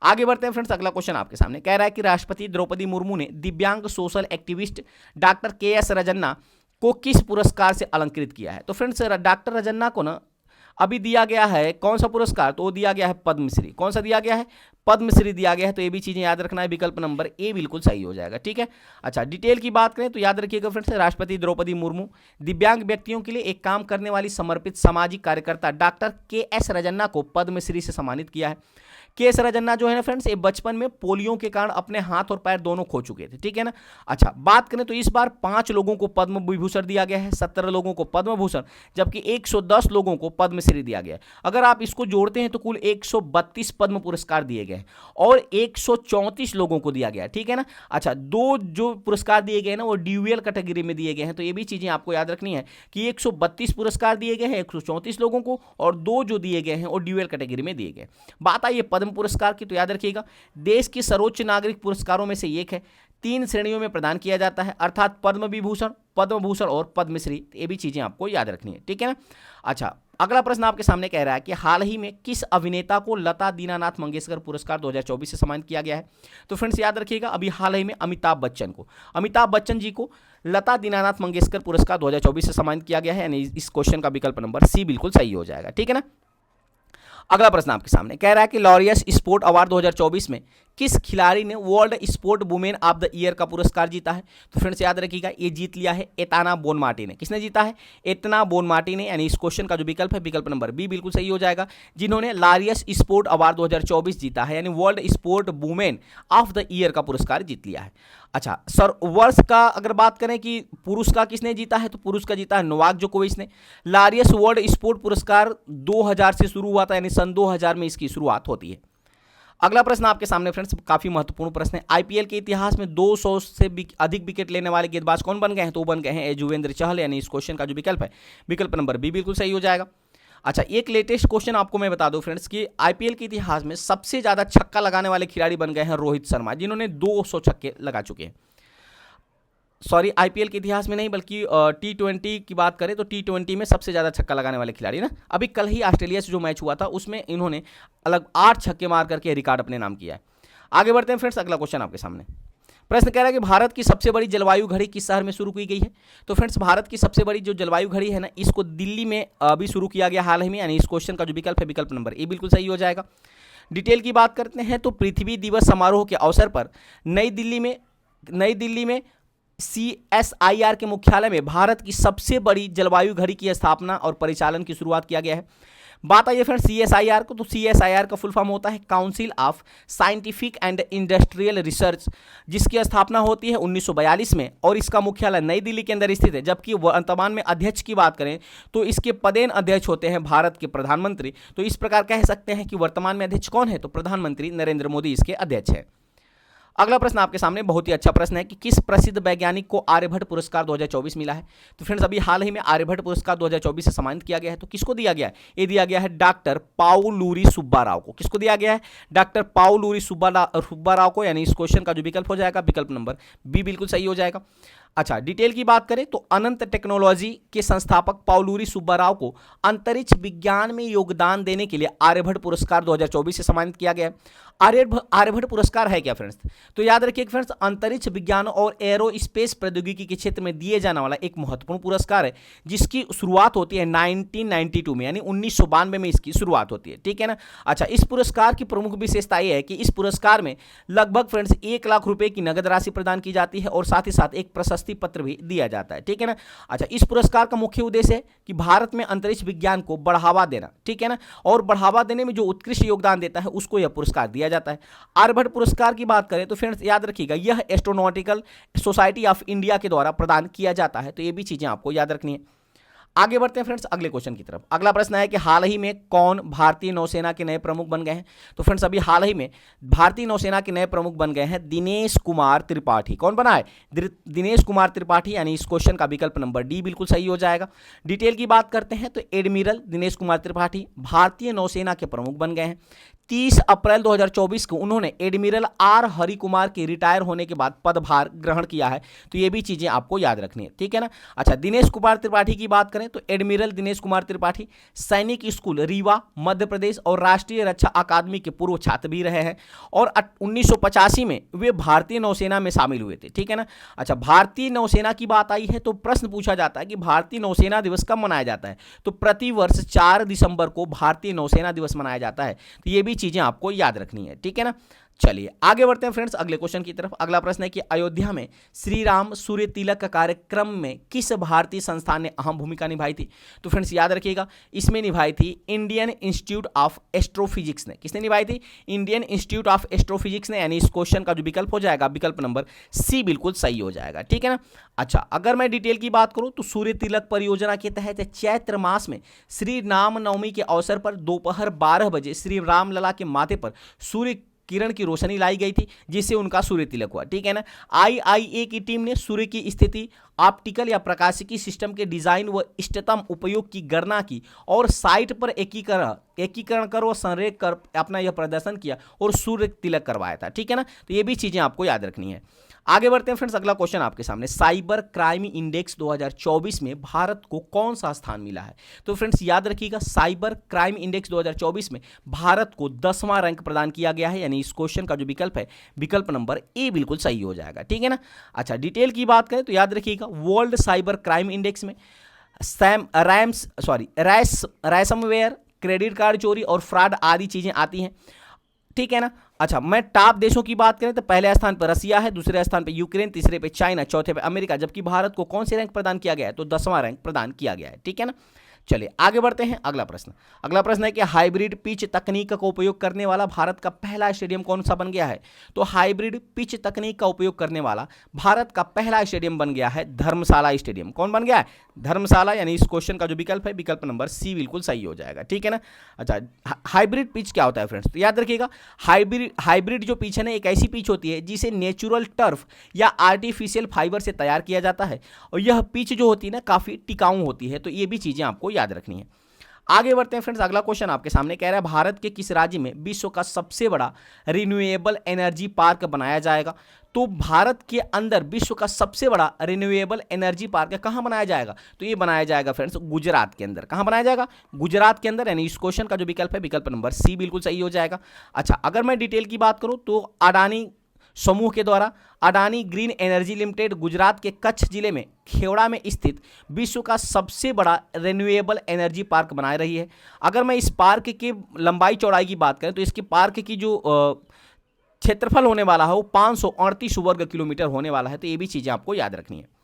आगे बढ़ते हैं फ्रेंड्स। अगला क्वेश्चन आपके सामने कह रहा है कि राष्ट्रपति द्रौपदी मुर्मू ने दिव्यांग social activist doctor KS Rajanna को किस पुरस्कार से अलंकृत किया है? तो फ्रेंड्स डॉक्टर रजन्ना को ना अभी दिया गया है कौन सा पुरस्कार, तो वो दिया गया है पद्मश्री। कौन सा दिया गया है, पद्मश्री दिया गया है। तो ये भी चीजें याद रखना है, विकल्प नंबर ए बिल्कुल सही हो जाएगा। ठीक है, अच्छा डिटेल की बात करें तो याद रखिएगा फ्रेंड्स, राष्ट्रपति द्रौपदी मुर्मू, दिव्यांग व्यक्तियों के लिए एक काम करने वाली समर्पित सामाजिक कार्यकर्ता डॉक्टर के.एस. रजन्ना को पद्मश्री से सम्मानित किया है। के.एस. रजन्ना जो है ना फ्रेंड्स, ये बचपन में पोलियो के कारण अपने हाथ और पैर दोनों खो चुके थे। ठीक है ना, अच्छा बात करें तो इस बार 5 लोगों को पद्म विभूषण दिया गया है, 17 लोगों को पद्म भूषण, जबकि 110 लोगों को पद्मश्री दिया गया है। अगर आप इसको जोड़ते हैं तो कुल 132 पद्म पुरस्कार दिए गए और 134 लोगों को दिया गया। ठीक है ना, अच्छा 2 जो पुरस्कार दिए गए ना वो ड्यूअल कैटेगरी में दिए गए हैं। तो ये भी चीजें आपको याद रखनी है कि 132 पुरस्कार दिए गए हैं 134 लोगों को, और 2 जो दिए गए हैं वो ड्यूअल कैटेगरी में दिए गए। बात आई पद्म पुरस्कार की, तो याद रखिएगा देश की सर्वोच्च नागरिक पुरस्कारों में से एक है, 3 श्रेणियों में प्रदान किया जाता है, अर्थात पद्म विभूषण, पद्म भूषण और पद्मश्री। ये भी चीजें आपको याद रखनी है। ठीक है ना, अच्छा अगला प्रश्न आपके सामने कह रहा है कि हाल ही में किस अभिनेता को लता दीनानाथ मंगेशकर पुरस्कार 2024 से सम्मानित किया गया है। तो फ्रेंड्स याद रखिएगा अभी हाल ही में अमिताभ बच्चन जी को लता दीनानाथ मंगेशकर पुरस्कार 2024 से सम्मानित किया गया है, यानी इस क्वेश्चन का विकल्प नंबर सी बिल्कुल सही हो जाएगा। ठीक है ना, अगला प्रश्न आपके सामने कह रहा है कि लॉरियस स्पोर्ट अवार्ड 2024 में किस खिलाड़ी ने world sport women of the year का पुरस्कार जीता है। तो फ्रेंड्स याद रखिएगा ये जीत लिया है एताना बोनमार्टी ने। किसने जीता है, एतना बोनमार्टी ने, यानी इस क्वेश्चन का जो विकल्प है विकल्प नंबर बी बिल्कुल सही हो जाएगा, जिन्होंने लॉरियस स्पोर्ट अवार्ड 2024 जीता है, यानी world sport women of the year का पुरस्कार जीत लिया है। अच्छा सर वर्ष का अगर बात करें कि पुरुष का किसने जीता है, तो पुरुष का जीता है नोवाक जोकोविच ने। लॉरियस वर्ल्ड स्पोर्ट पुरस्कार 2000 से शुरू हुआ था, यानी सन 2000 में इसकी शुरुआत होती है। अगला प्रश्न आपके सामने फ्रेंड्स काफी महत्वपूर्ण प्रश्न है, आईपीएल के इतिहास में 200 से अधिक विकेट लेने वाले गेंदबाज कौन बन गए हैं, तो बन गए हैं युजवेंद्र चहल, यानी इस क्वेश्चन का जो विकल्प है विकल्प नंबर बी बिल्कुल सही हो जाएगा। अच्छा एक लेटेस्ट क्वेश्चन आपको मैं बता दूं फ्रेंड्स कि आईपीएल के इतिहास में सबसे ज्यादा छक्का लगाने वाले खिलाड़ी बन गए हैं रोहित शर्मा, जिन्होंने 200 छक्के लगा चुके हैं। सॉरी आईपीएल के इतिहास में नहीं बल्कि T20 की बात करें तो T20 में सबसे ज़्यादा छक्का लगाने वाले खिलाड़ी ना, अभी कल ही ऑस्ट्रेलिया से जो मैच हुआ था उसमें इन्होंने अलग 8 छक्के मार करके रिकॉर्ड अपने नाम किया है। आगे बढ़ते हैं फ्रेंड्स, अगला क्वेश्चन आपके सामने प्रश्न कह रहा है कि भारत की सबसे बड़ी जलवायु घड़ी किस शहर में शुरू की गई है। तो फ्रेंड्स भारत की सबसे बड़ी जो जलवायु घड़ी है ना, इसको दिल्ली में अभी शुरू किया गया हाल ही में, यानी इस क्वेश्चन का जो विकल्प है विकल्प नंबर ए बिल्कुल सही हो जाएगा। डिटेल की बात करते हैं तो पृथ्वी दिवस समारोह के अवसर पर नई दिल्ली में CSIR के मुख्यालय में भारत की सबसे बड़ी जलवायु घड़ी की स्थापना और परिचालन की शुरुआत किया गया है। बात आई है फ्रेंड्स CSIR को, तो CSIR का फुल फॉर्म होता है council of scientific and industrial research, जिसकी स्थापना होती है 1942 में और इसका मुख्यालय नई दिल्ली के अंदर स्थित है। जबकि वर्तमान में अध्यक्ष की बात करें तो इसके पदेन अध्यक्ष होते हैं भारत के प्रधानमंत्री। तो इस प्रकार कह सकते हैं कि वर्तमान में अध्यक्ष कौन है, तो प्रधानमंत्री नरेंद्र मोदी इसके अध्यक्ष है। अगला प्रश्न आपके सामने बहुत ही अच्छा प्रश्न है कि किस प्रसिद्ध वैज्ञानिक को आर्यभट्ट पुरस्कार 2024 मिला है। तो फ्रेंड्स अभी हाल ही में आर्यभट्ट पुरस्कार 2024 से सम्मानित किया गया है। तो किसको दिया गया है, ये दिया गया है डॉक्टर पाउलूरी सुब्बाराव को। किसको दिया गया है, डॉक्टर पाउलूरी सुब्बाराव को, यानी इस क्वेश्चन का जो विकल्प हो जाएगा विकल्प नंबर बी बिल्कुल सही हो जाएगा। अच्छा डिटेल की बात करें तो अनंत टेक्नोलॉजी के संस्थापक पाउलूरी सुब्बाराव को अंतरिक्ष विज्ञान में योगदान देने के लिए आर्यभट्ट पुरस्कार 2024 से सम्मानित किया गया है। आर्यभट्ट पुरस्कार है क्या फ्रेंड्स, तो याद रखिए फ्रेंड्स अंतरिक्ष विज्ञान और एरोस्पेस प्रौद्योगिकी के क्षेत्र में दिए जाने वाला एक महत्वपूर्ण पुरस्कार है, जिसकी शुरुआत होती है 1992 में, यानी 1992 में इसकी शुरुआत होती है। ठीक है ना, अच्छा इस पुरस्कार की प्रमुख विशेषता यह है कि इस पुरस्कार में लगभग फ्रेंड्स 1 लाख रुपए की नगद राशि प्रदान की जाती है और साथ ही साथ एक प्रशस्ति पत्र भी दिया जाता है। ठीक है ना, अच्छा इस पुरस्कार का मुख्य उद्देश्य है कि भारत में अंतरिक्ष विज्ञान को बढ़ावा देना, ठीक है ना, और बढ़ावा देने में जो उत्कृष्ट योगदान देता है उसको यह पुरस्कार दिया जाता है। आर्यभट्ट पुरस्कार की बात करें तो फ्रेंड्स याद रखिएगा यह एस्ट्रोनॉटिकल सोसाइटी ऑफ इंडिया के द्वारा प्रदान किया जाता है। तो ये भी चीजें आपको याद रखनी है। आगे बढ़ते हैं फ्रेंड्स अगले क्वेश्चन की तरफ। अगला प्रश्न है कि हाल ही में कौन भारतीय नौसेना के नए प्रमुख बन गए हैं। तो फ्रेंड्स अभी हाल ही में भारतीय नौसेना के नए प्रमुख बन गए हैं दिनेश कुमार त्रिपाठी। कौन बना है, दिनेश कुमार त्रिपाठी, यानी इस क्वेश्चन का विकल्प नंबर डी बिल्कुल सही हो जाएगा। डिटेल की बात करते हैं तो एडमिरल दिनेश कुमार त्रिपाठी भारतीय नौसेना के प्रमुख बन गए हैं। 30 अप्रैल 2024 को उन्होंने एडमिरल आर हरि कुमार के रिटायर होने के बाद पदभार ग्रहण किया है। तो ये भी चीजें आपको याद रखनी है, ठीक है ना। अच्छा, दिनेश कुमार त्रिपाठी की बात करें तो एडमिरल दिनेश कुमार त्रिपाठी सैनिक स्कूल रीवा मध्य प्रदेश और राष्ट्रीय रक्षा अकादमी के पूर्व छात्र भी रहे हैं और 1985 में वे भारतीय नौसेना में शामिल हुए थे, ठीक है ना। अच्छा, भारतीय नौसेना की बात आई है तो प्रश्न पूछा जाता है कि भारतीय नौसेना दिवस कब मनाया जाता है। तो प्रतिवर्ष 4 दिसंबर को भारतीय नौसेना दिवस मनाया जाता है। तो ये भी चीजें आपको याद रखनी है, ठीक है ना। चलिए आगे बढ़ते हैं फ्रेंड्स अगले क्वेश्चन की तरफ। अगला प्रश्न है कि अयोध्या में श्री राम सूर्य तिलक का कार्यक्रम में किस भारतीय संस्थान ने अहम भूमिका निभाई थी। तो फ्रेंड्स याद रखिएगा, इसमें निभाई थी इंडियन इंस्टीट्यूट ऑफ एस्ट्रोफिजिक्स ने। किसने निभाई थी? इंडियन इंस्टीट्यूट ऑफ एस्ट्रोफिजिक्स ने। यानी इस क्वेश्चन का जो विकल्प हो जाएगा विकल्प नंबर सी बिल्कुल सही हो जाएगा, ठीक है ना। अच्छा, अगर मैं डिटेल की बात करूं तो सूर्य तिलक परियोजना के तहत चैत्र मास में श्री रामनवमी के अवसर पर दोपहर 12 बजे श्री रामलला के माथे पर सूर्य किरण की रोशनी लाई गई थी, जिससे उनका सूर्य तिलक हुआ, ठीक है ना। आईआईए की टीम ने सूर्य की स्थिति, ऑप्टिकल या प्रकाशिकी सिस्टम के डिजाइन व इष्टतम उपयोग की गणना की और साइट पर एकीकरण कर व संरेख कर अपना यह प्रदर्शन किया और सूर्य तिलक करवाया था, ठीक है ना। तो ये भी चीजें आपको याद रखनी है। आगे बढ़ते हैं फ्रेंड्स, अगला क्वेश्चन आपके सामने, साइबर क्राइम इंडेक्स 2024 में भारत को कौन सा स्थान मिला है। तो फ्रेंड्स याद रखिएगा, साइबर क्राइम इंडेक्स 2024 में भारत को 10वां रैंक प्रदान किया गया है। यानी इस क्वेश्चन का जो विकल्प है विकल्प नंबर ए बिल्कुल सही हो जाएगा, ठीक है ना। अच्छा, डिटेल की बात करें तो याद रखिएगा, वर्ल्ड साइबर क्राइम इंडेक्स में रैंसमवेयर, क्रेडिट कार्ड चोरी और फ्रॉड आदि चीजें आती हैं, ठीक है ना। अच्छा, मैं टॉप देशों की बात करें तो पहले स्थान पर रसिया है, दूसरे स्थान पर यूक्रेन, तीसरे पे चाइना, चौथे पे अमेरिका, जबकि भारत को कौन से रैंक प्रदान किया गया है? तो 10वां रैंक प्रदान किया गया है, ठीक है ना। चलिए आगे बढ़ते हैं। अगला प्रश्न है कि हाइब्रिड पिच तकनीक का उपयोग करने वाला भारत का पहला स्टेडियम कौन सा बन गया है। तो हाइब्रिड पिच तकनीक का उपयोग करने वाला भारत का पहला स्टेडियम बन गया है धर्मशाला स्टेडियम। कौन बन गया है? धर्मशाला। यानी इस क्वेश्चन का जो विकल्प है विकल्प नंबर सी बिल्कुल सही हो जाएगा, ठीक है ना। अच्छा, हाइब्रिड पिच क्या होता है फ्रेंड्स? तो याद रखिएगा, हाइब्रिड जो पिच है ना, एक ऐसी पिच होती है जिसे नेचुरल टर्फ या आर्टिफिशियल फाइबर से तैयार किया जाता है और यह पिच जो होती है ना काफी टिकाऊ होती है। तो ये भी चीजें आपको याद रखनी है। आगे बढ़ते हैं फ्रेंड्स, अगला क्वेश्चन आपके सामने कह रहा है, भारत के किस राज्य में विश्व का सबसे बड़ा रिन्यूएबल एनर्जी पार्क बनाया जाएगा। तो भारत के अंदर विश्व का सबसे बड़ा रिन्यूएबल एनर्जी पार्क कहां बनाया जाएगा? तो ये बनाया जाएगा फ्रेंड्स गुजरात के अंदर। कहां बनाया जाएगा? गुजरात के अंदर। यानी इस क्वेश्चन का जो विकल्प है विकल्प नंबर सी बिल्कुल सही हो जाएगा। अच्छा, अगर मैं डिटेल की बात करूं तो अडानी समूह के द्वारा Adani green energy limited Gujarat के कच्छ जिले में खेवड़ा में स्थित विश्व का सबसे बड़ा रिन्यूएबल एनर्जी पार्क बना रही है। अगर मैं इस पार्क की लंबाई चौड़ाई की बात करें तो इसके पार्क की जो क्षेत्रफल होने वाला है वो 538 वर्ग किलोमीटर होने वाला है। तो ये भी चीजें आपको याद रखनी है।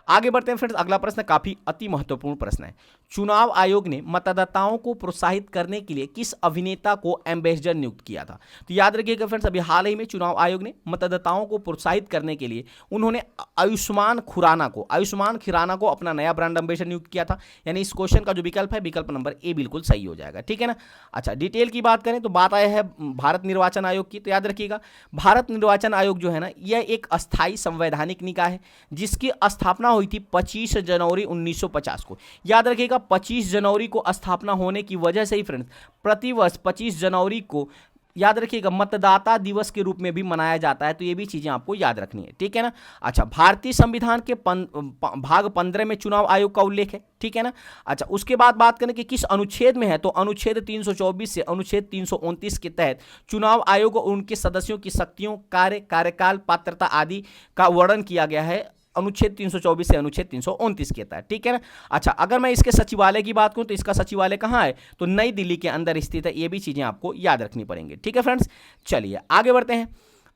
आगे बढ़ते हैं फ्रेंड्स, अगला प्रश्न काफी अति महत्वपूर्ण प्रश्न है। चुनाव आयोग ने मतदाताओं को प्रोत्साहित करने के लिए किस अभिनेता को एम्बेसडर नियुक्त किया था। तो याद रखिएगा फ्रेंड्स, अभी हाल ही में चुनाव आयोग ने मतदाताओं को प्रोत्साहित करने के लिए उन्होंने आयुष्मान खुराना को अपना नया ब्रांड एम्बेसडर नियुक्त किया था। यानी इस क्वेश्चन का जो विकल्प है विकल्प नंबर ए बिल्कुल सही हो जाएगा, ठीक है ना। अच्छा, डिटेल की बात करें तो बात आया है भारत निर्वाचन आयोग की। तो याद रखिएगा, भारत निर्वाचन आयोग जो है ना, यह एक अस्थायी संवैधानिक निकाय है जिसकी स्थापना हुई थी 25 जनवरी 1950 को। याद रखिएगा, 25 जनवरी को स्थापना होने की वजह से ही फ्रेंड्स प्रतिवर्ष 25 जनवरी को याद रखिएगा मतदाता दिवस के रूप में भी मनाया जाता है। तो ये भी चीजें आपको याद रखनी है, ठीक है ना। अच्छा, भारतीय संविधान के भाग 15 में चुनाव आयोग का उल्लेख है, ठीक है ना। अच्छा, उसके बाद बात करें कि किस अनुच्छेद में है, तो अनुच्छेद 324 से अनुच्छेद 329 के तहत चुनाव आयोग और उनके सदस्यों की शक्तियों, कार्यकाल, पात्रता आदि का वर्णन किया गया है अनुच्छेद 324 से अनुच्छेद 329 के तहत, ठीक है ना। अच्छा, अगर मैं इसके सचिवालय की बात करूं तो इसका सचिवालय कहां है? तो नई दिल्ली के अंदर स्थित है। ये भी चीजें आपको याद रखनी पड़ेंगी, ठीक है फ्रेंड्स। चलिए आगे बढ़ते हैं।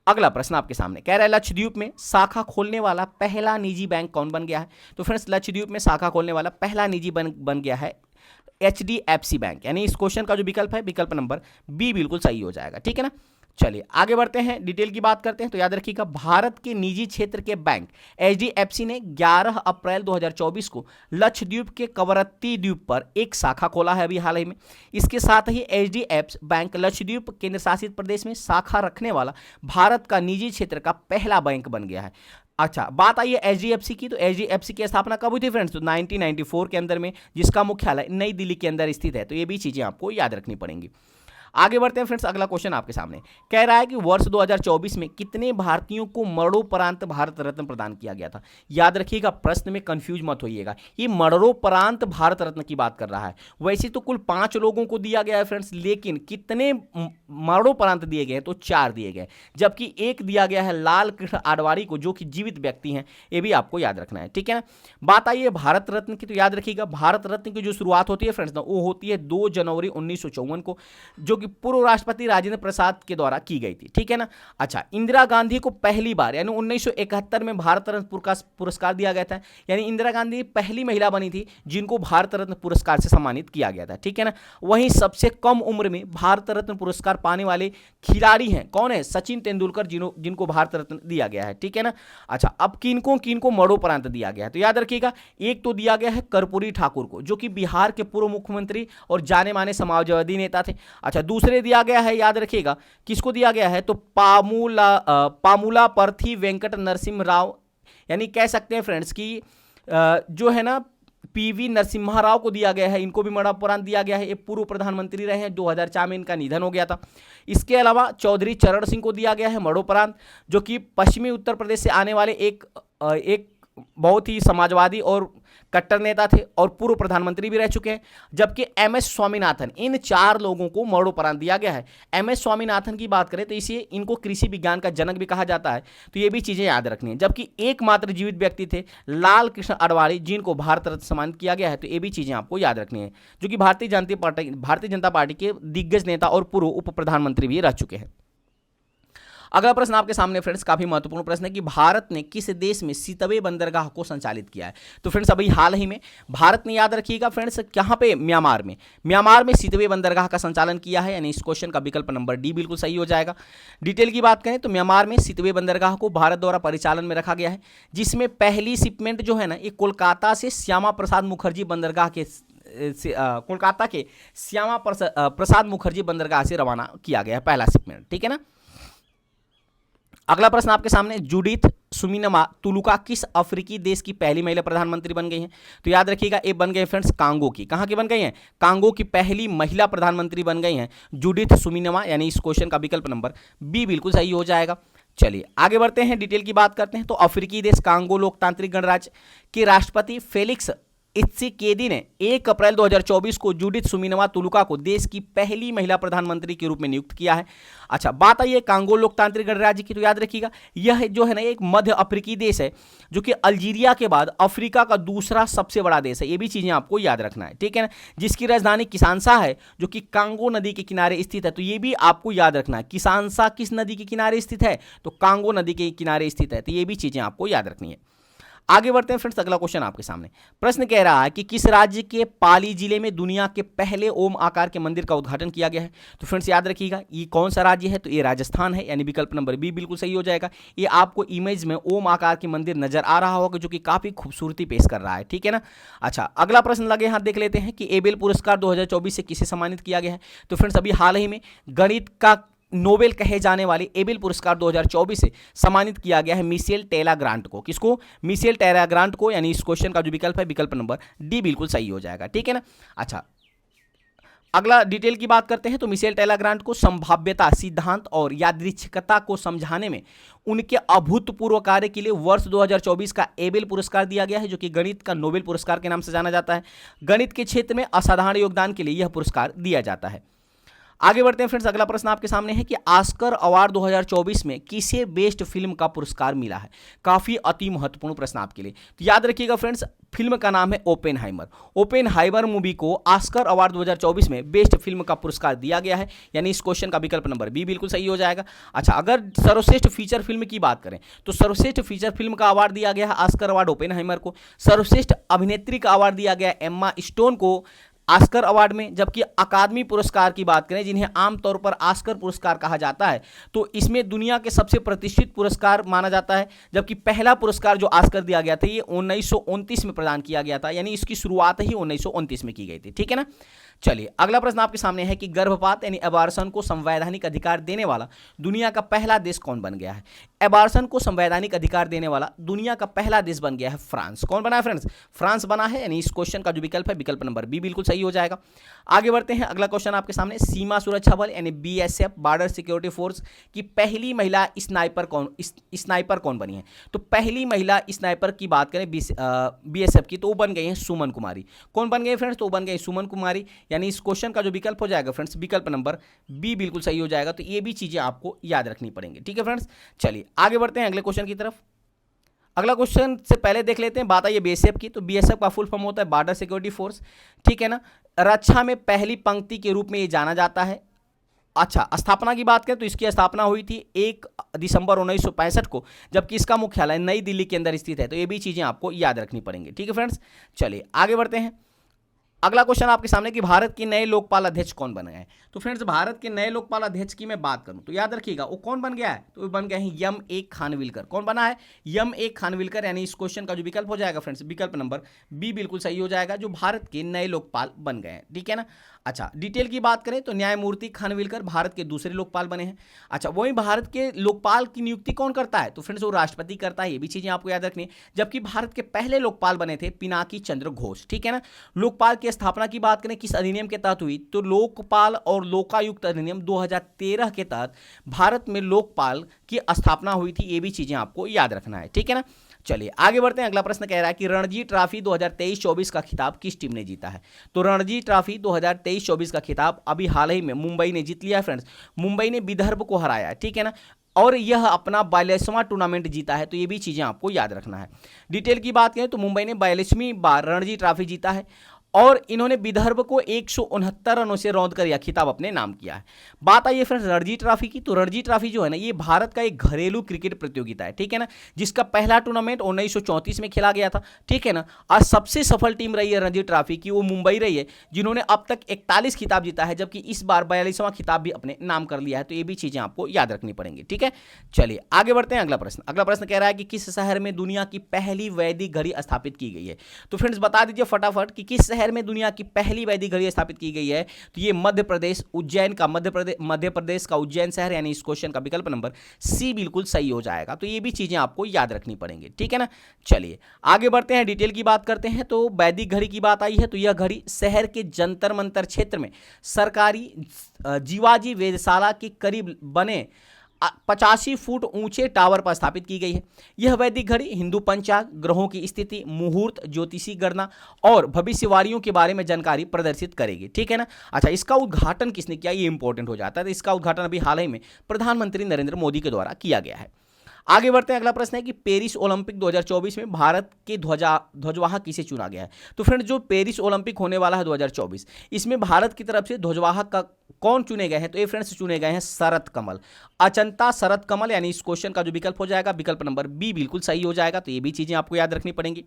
अगला प्रश्न आपके सामने कह रहा है, लक्षद्वीप में शाखा खोलने वाला पहला निजी बैंक कौन बन गया है। तो फ्रेंड्स लक्षद्वीप में शाखा खोलने वाला पहला निजी बैंक बन गया है HDFC बैंक। यानी इस क्वेश्चन का जो विकल्प है विकल्प नंबर बी बिल्कुल सही हो जाएगा, ठीक है ना। चलिए आगे बढ़ते हैं, डिटेल की बात करते हैं। तो याद रखिएगा, भारत के निजी क्षेत्र के बैंक HDFC ने 11 अप्रैल 2024 को लक्षद्वीप के कवरत्ती द्वीप पर एक शाखा खोला है अभी हाल ही में। इसके साथ ही HDFC बैंक लक्षद्वीप केंद्र शासित प्रदेश में शाखा रखने वाला भारत का निजी क्षेत्र का पहला बैंक बन गया है। अच्छा, बात आई है HDFC की। तो HDFC की स्थापना कब हुई थी फ्रेंड्स? तो 1994 के अंदर में, जिसका मुख्यालय नई दिल्ली के अंदर स्थित है। तो ये भी चीजें आपको याद रखनी पड़ेंगी। आगे बढ़ते हैं फ्रेंड्स, अगला क्वेश्चन आपके सामने कह रहा है कि वर्ष 2024 में कितने भारतीयों को मरणोपरांत भारत रत्न प्रदान किया गया था। याद रखिएगा, प्रश्न में कंफ्यूज मत होइएगा, ये मरणोपरांत भारत रत्न की बात कर रहा है। वैसे तो कुल 5 लोगों को दिया गया है फ्रेंड्स, लेकिन कितने मरणोपरांत दिए गए, तो 4 दिए गए, जबकि एक दिया गया है लाल कृष्ण आडवाणी को, जो कि जीवित व्यक्ति हैं। ये भी आपको याद रखना है, ठीक है ना। बात आई है भारत रत्न की, तो याद रखिएगा भारत रत्न की जो शुरुआत होती है फ्रेंड्स ना, वो होती है 2 जनवरी 1954 को, जो कि पूर्व राष्ट्रपति राजेंद्र प्रसाद के द्वारा की गई थी, ठीक है ना। अच्छा, इंदिरा गांधी को पहली बार यानी 1971 में भारत रत्न पुरस्कार दिया गया था, यानी इंदिरा गांधी पहली महिला बनी थी जिनको भारत रत्न पुरस्कार से सम्मानित किया गया था, ठीक है ना। वहीं सबसे कम उम्र में भारत रत्न पुरस्कार पाने वाले खिलाड़ी हैं, कौन है, सचिन तेंदुलकर, जिनको भारत रत्न दिया गया है, ठीक है ना। अच्छा, अब किनको मरणोपरांत दिया गया है, तो याद रखिएगा एक तो दिया गया है कर्पूरी ठाकुर को, जो कि बिहार के पूर्व मुख्यमंत्री और जाने माने समाजवादी नेता थे। अच्छा, दूसरे दिया गया है, याद रखिएगा किसको दिया गया है, तो पामुला पर्थी वेंकट नरसिम्हा राव, यानी कह सकते हैं फ्रेंड्स कि जो है ना पीवी नरसिम्हा राव को दिया गया है, इनको भी मरणोपरांत दिया गया है। ये पूर्व प्रधानमंत्री रहे हैं, 2004 में इनका निधन हो गया था। इसके अलावा चौधरी चरण सिंह को दिया गया है मरणोपरांत, जो कि पश्चिमी उत्तर प्रदेश से आने वाले एक बहुत ही समाजवादी और कट्टर नेता थे और पूर्व प्रधानमंत्री भी रह चुके हैं। जबकि एम.एस. स्वामीनाथन, इन 4 लोगों को मरणोपरांत दिया गया है। एम.एस. स्वामीनाथन की बात करें तो इसे इनको कृषि विज्ञान का जनक भी कहा जाता है, तो ये भी चीजें याद रखनी है। जबकि एकमात्र जीवित व्यक्ति थे लाल कृष्ण आडवाणी, जिनको भारत रत्न सम्मानित किया गया है, तो ये भी चीजें आपको याद रखनी है, जो कि भारतीय जनता पार्टी के दिग्गज नेता और पूर्व उप प्रधानमंत्री भी रह चुके हैं। अगला प्रश्न आपके सामने फ्रेंड्स काफी महत्वपूर्ण प्रश्न है कि भारत ने किस देश में सितवे बंदरगाह को संचालित किया है। तो फ्रेंड्स अभी हाल ही में भारत ने, याद रखिएगा फ्रेंड्स, कहां पे, म्यांमार में सितवे बंदरगाह का संचालन किया है, यानी इस क्वेश्चन का विकल्प नंबर डी बिल्कुल सही हो जाएगा। डिटेल की बात करें तो म्यांमार में सितवे बंदरगाह को भारत द्वारा परिचालन में रखा गया है, जिसमें पहली शिपमेंट जो है ना, ये कोलकाता से श्यामा प्रसाद मुखर्जी बंदरगाह के कोलकाता के श्यामा प्रसाद मुखर्जी बंदरगाह से रवाना किया गया है, पहला शिपमेंट, ठीक है ना। अगला प्रश्न आपके सामने, जूडिथ सुमिनमा तुलुका किस अफ्रीकी देश की पहली महिला प्रधानमंत्री बन गई हैं। तो याद रखिएगा ये बन गए फ्रेंड्स कांगो की, कहां की बन गई हैं, कांगो की पहली महिला प्रधानमंत्री बन गई हैं जूडिथ सुमिनमा, यानी इस क्वेश्चन का विकल्प नंबर बी बिल्कुल सही हो जाएगा। चलिए आगे बढ़ते हैं, डिटेल की बात करते हैं। तो अफ्रीकी देश कांगो लोकतांत्रिक गणराज्य के राष्ट्रपति फेलिक्स त्सिसेकेदी ने 1 अप्रैल 2024 को जूडिथ सुमिनमा तुलुका को देश की पहली महिला प्रधानमंत्री के रूप में नियुक्त किया है। अच्छा, बात आई है कांगो लोकतांत्रिक गणराज्य की, तो याद रखिएगा यह जो है ना एक मध्य अफ्रीकी देश है, जो कि अल्जीरिया के बाद अफ्रीका का दूसरा सबसे बड़ा देश है। ये भी चीजें आपको याद रखना है, ठीक है ना। जिसकी राजधानी किसानसा है, जो कि कांगो नदी के किनारे स्थित है, तो ये भी आपको याद रखना है। किसानसा किस नदी के किनारे स्थित है, तो कांगो नदी के किनारे स्थित है, तो ये भी चीजें आपको याद रखनी है। आगे बढ़ते हैं फ्रेंड्स, अगला क्वेश्चन आपके सामने प्रश्न कह रहा है कि किस राज्य के पाली जिले में दुनिया के पहले ओम आकार के मंदिर का उद्घाटन किया गया है। तो फ्रेंड्स याद रखिएगा ये कौन सा राज्य है, तो ये राजस्थान है, यानी विकल्प नंबर बी बिल्कुल सही हो जाएगा। ये आपको इमेज में ओम आकार के मंदिर नजर आ रहा होगा, जो कि काफी खूबसूरती पेश कर रहा है, ठीक है ना। अच्छा, अगला प्रश्न लगे हाथ देख लेते हैं कि एबेल पुरस्कार 2024 से किसे सम्मानित किया गया है। तो फ्रेंड्स अभी हाल ही में गणित का नोबेल कहे जाने वाले एबेल पुरस्कार 2024 से सम्मानित किया गया है मिशेल टेलाग्रांट को। किसको, मिशेल टेलाग्रांट को, यानी इस क्वेश्चन का जो विकल्प है विकल्प नंबर डी बिल्कुल सही हो जाएगा, ठीक है ना। अच्छा, अगला डिटेल की बात करते हैं। तो मिशेल टेलाग्रांट को संभाव्यता सिद्धांत और यादृच्छिकता को समझाने में उनके अभूतपूर्व कार्य के लिए वर्ष 2024 का एबेल पुरस्कार दिया गया है, जो कि गणित का नोबेल पुरस्कार के नाम से जाना जाता है। गणित के क्षेत्र में असाधारण योगदान के लिए यह पुरस्कार दिया जाता है। आगे बढ़ते हैं फ्रेंड्स, अगला प्रश्न आपके सामने है कि ऑस्कर अवार्ड 2024 में किसे बेस्ट फिल्म का पुरस्कार मिला है। काफी अति महत्वपूर्ण प्रश्न आपके लिए। तो याद रखिएगा फ्रेंड्स, फिल्म का नाम है ओपेनहाइमर। ओपेनहाइमर मूवी को ऑस्कर अवार्ड 2024 में बेस्ट फिल्म का पुरस्कार दिया गया है, यानी इस क्वेश्चन का विकल्प नंबर बी बिल्कुल सही हो जाएगा। अच्छा, अगर सर्वश्रेष्ठ फीचर फिल्म की बात करें तो सर्वश्रेष्ठ फीचर फिल्म का अवार्ड दिया गया है ऑस्कर अवार्ड ओपेनहाइमर को। सर्वश्रेष्ठ अभिनेत्री का अवार्ड दिया गया एम्मा स्टोन को ऑस्कर अवार्ड में। जबकि अकादमी पुरस्कार की बात करें, जिन्हें आमतौर पर ऑस्कर पुरस्कार कहा जाता है, तो इसमें दुनिया के सबसे प्रतिष्ठित पुरस्कार माना जाता है। जबकि पहला पुरस्कार जो ऑस्कर दिया गया था ये 1929 में प्रदान किया गया था, यानी इसकी शुरुआत ही 1929 में की गई थी, ठीक है ना। चलिए अगला प्रश्न आपके सामने है कि गर्भपात यानी एबॉर्शन को संवैधानिक अधिकार देने वाला दुनिया का पहला देश कौन बन गया है। एबॉर्शन को संवैधानिक अधिकार देने वाला दुनिया का पहला देश बन गया है फ्रांस। कौन बना है फ्रेंड्स, फ्रांस बना है, यानी इस क्वेश्चन का जो विकल्प है विकल्प नंबर बी बिल्कुल सही सही हो जाएगा। आगे बढ़ते हैं, अगला क्वेश्चन आपके सामने, सीमा सुरक्षा बल यानी बीएसएफ बॉर्डर सिक्योरिटी फोर्स की पहली महिला स्नाइपर कौन बनी है? तो पहली महिला स्नाइपर की बात करें बीएसएफ की, तो वो बन गई हैं सुमन कुमारी। कौन बन गए फ्रेंड्स? तो वो बन गई सुमन कुमारी। यानी इस क्वेश्चन का जो विकल्प हो जाएगा फ्रेंड्स, विकल्प नंबर बी बिल्कुल सही हो जाएगा। तो ये भी चीजें आपको याद रखनी पड़ेंगी। ठीक है फ्रेंड्स, चलिए आगे बढ़ते हैं अगले क्वेश्चन की तरफ। अगला क्वेश्चन से पहले देख लेते हैं, बात आई है बीएसएफ की, तो बीएसएफ का फुल फॉर्म होता है बॉर्डर सिक्योरिटी फोर्स। ठीक है ना, रक्षा में पहली पंक्ति के रूप में ये जाना जाता है। अच्छा, स्थापना की बात करें तो इसकी स्थापना हुई थी 1 दिसंबर 1965 को, जबकि इसका मुख्यालय नई दिल्ली के अंदर स्थित है। तो ये भी चीजें आपको याद रखनी पड़ेंगी। ठीक है फ्रेंड्स, चलिए आगे बढ़ते हैं। अगला क्वेश्चन आपके सामने कि भारत के नए लोकपाल अध्यक्ष कौन बन गए हैं? तो फ्रेंड्स, भारत के नए लोकपाल अध्यक्ष की मैं बात करूं तो याद रखिएगा वो कौन बन गया है? तो वो बन गए हैं M.A. खानविलकर। कौन बना है? M.A. खानविलकर। यानी इस क्वेश्चन का जो विकल्प हो जाएगा फ्रेंड्स, विकल्प नंबर बी बिल्कुल सही हो जाएगा, जो भारत के नए लोकपाल बन गए हैं। ठीक है ना। अच्छा, डिटेल की बात करें तो न्यायमूर्ति खानविलकर भारत के दूसरे लोकपाल बने हैं। अच्छा, वही भारत के लोकपाल की नियुक्ति कौन करता है? तो फ्रेंड्स, वो राष्ट्रपति करता है। ये भी चीजें आपको याद रखनी है। जबकि भारत के पहले लोकपाल बने थे पिनाकी चंद्र घोष। ठीक है ना। लोकपाल की स्थापना की बात करें किस अधिनियम के तहत हुई? तो लोकपाल और लोकायुक्त अधिनियम 2013 के तहत भारत में लोकपाल की स्थापना हुई थी। ये भी चीजें आपको याद रखना है। ठीक है ना। चलिए आगे बढ़ते हैं। अगला प्रश्न कह रहा है कि रणजी ट्रॉफी 2023-24 का खिताब किस टीम ने जीता है? तो रणजी ट्रॉफी 2023-24 का खिताब अभी हाल ही में मुंबई ने जीत लिया है फ्रेंड्स। मुंबई ने विदर्भ को हराया है। ठीक है ना। और यह अपना 42वां टूर्नामेंट जीता है। तो ये भी चीजें आपको याद रखना है। डिटेल की बात करें तो मुंबई ने 42वीं बार रणजी ट्रॉफी जीता है और इन्होंने विदर्भ को 169 रनों से रौंद कर यह खिताब अपने नाम किया है। बात आई है फ्रेंड्स रणजी ट्रॉफी की, तो रणजी ट्रॉफी जो है ना, ये भारत का एक घरेलू क्रिकेट प्रतियोगिता है। ठीक है ना, जिसका पहला टूर्नामेंट 1934 में खेला गया था। ठीक है ना। आज सबसे सफल टीम रही है रणजी ट्रॉफी की, वो मुंबई रही है, जिन्होंने अब तक 41 खिताब जीता है, जबकि इस बार 42वां खिताब भी अपने नाम कर लिया है। तो ये भी चीजें आपको याद रखनी पड़ेंगी। ठीक है, चलिए आगे बढ़ते हैं। अगला प्रश्न कह रहा है कि किस शहर में दुनिया की पहली वैदिक घड़ी स्थापित की गई है? तो फ्रेंड्स, बता दीजिए फटाफट कि किस शहर में दुनिया की पहली वैदिक घड़ी स्थापित की गई है? तो ये मध्य प्रदेश का उज्जैन शहर। यानी इस क्वेश्चन का विकल्प नंबर सी बिल्कुल सही हो जाएगा। तो ये भी चीजें आपको याद रखनी पड़ेंगी। ठीक है ना। चलिए आगे बढ़ते हैं, डिटेल की बात करते हैं। तो वैदिक घड़ी की बात आई है, तो यह घड़ी शहर के जंतर मंतर क्षेत्र में सरकारी जीवाजी वेधशाला के करीब बने 85 फुट ऊंचे टावर पर स्थापित की गई है। यह वैदिक घड़ी हिंदू पंचांग, ग्रहों की स्थिति, मुहूर्त, ज्योतिषी गणना और भविष्यवाणियों के बारे में जानकारी प्रदर्शित करेगी। ठीक है ना। अच्छा, इसका उद्घाटन किसने किया? ये इंपॉर्टेंट हो जाता है। तो इसका उद्घाटन अभी हाल ही में प्रधानमंत्री नरेंद्र मोदी के द्वारा किया गया है। आगे बढ़ते हैं। अगला प्रश्न है कि पेरिस ओलंपिक 2024 में भारत के ध्वजवाहक किसे चुना गया है? तो फ्रेंड, जो पेरिस ओलंपिक होने वाला है 2024, इसमें भारत की तरफ से ध्वजवाहक का कौन चुने गए हैं? तो ये फ्रेंड्स चुने गए हैं शरद कमल, अचंता शरद कमल। यानी इस क्वेश्चन का जो विकल्प हो जाएगा, विकल्प नंबर बी बिल्कुल सही हो जाएगा। तो ये भी चीजें आपको याद रखनी पड़ेंगी।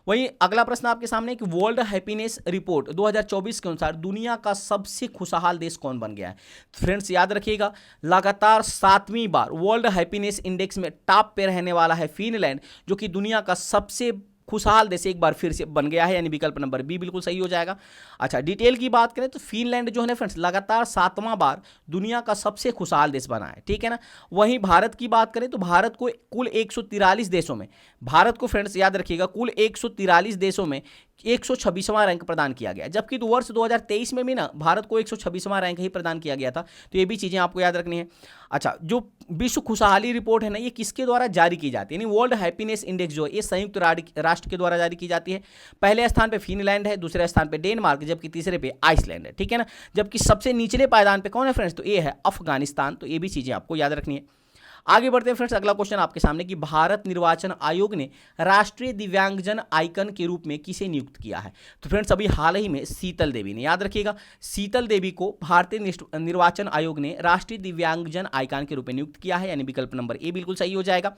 वहीं अगला प्रश्न आपके सामने कि वर्ल्ड हैप्पीनेस रिपोर्ट 2024 के अनुसार दुनिया का सबसे खुशहाल देश कौन बन गया है? फ्रेंड्स याद रखिएगा, लगातार 7वीं बार वर्ल्ड हैप्पीनेस इंडेक्स में टॉप पे रहने वाला है फिनलैंड, जो कि दुनिया का सबसे खुशहाल देश एक बार फिर से बन गया है। यानी विकल्प नंबर बी बिल्कुल सही हो जाएगा। अच्छा, डिटेल की बात करें तो फिनलैंड जो है ना फ्रेंड्स, लगातार 7वां बार दुनिया का सबसे खुशहाल देश बना है। ठीक है ना। वहीं भारत की बात करें तो भारत को कुल 143 देशों में, भारत को फ्रेंड्स याद रखिएगा, कुल 143 देशों में 126वां रैंक प्रदान किया गया, जबकि वर्ष 2023 में भी ना भारत को 126वां रैंक ही प्रदान किया गया था। तो ये भी चीजें आपको याद रखनी है। अच्छा, जो विश्व खुशहाली रिपोर्ट है ना, ये किसके द्वारा जारी की जाती है? यानी वर्ल्ड हैप्पीनेस इंडेक्स जो है, ये संयुक्त राष्ट्र के द्वारा जारी की जाती है। पहले स्थान पे फिनलैंड है, दूसरे स्थान पे डेनमार्क, जबकि तीसरे पे आइसलैंड है। ठीक है ना। जबकि सबसे निचले पायदान पे कौन है फ्रेंड्स? तो ये है अफगानिस्तान। तो ये भी चीजें आपको याद रखनी है। आगे बढ़ते हैं फ्रेंड्स। अगला क्वेश्चन आपके सामने कि भारत निर्वाचन आयोग ने राष्ट्रीय दिव्यांगजन आइकन के रूप में किसे नियुक्त किया है? तो फ्रेंड्स, अभी हाल ही में शीतल देवी ने, याद रखिएगा, शीतल देवी को भारतीय निर्वाचन आयोग ने राष्ट्रीय दिव्यांगजन आइकन के रूप में नियुक्त किया है। यानी विकल्प नंबर ए बिल्कुल सही हो जाएगा।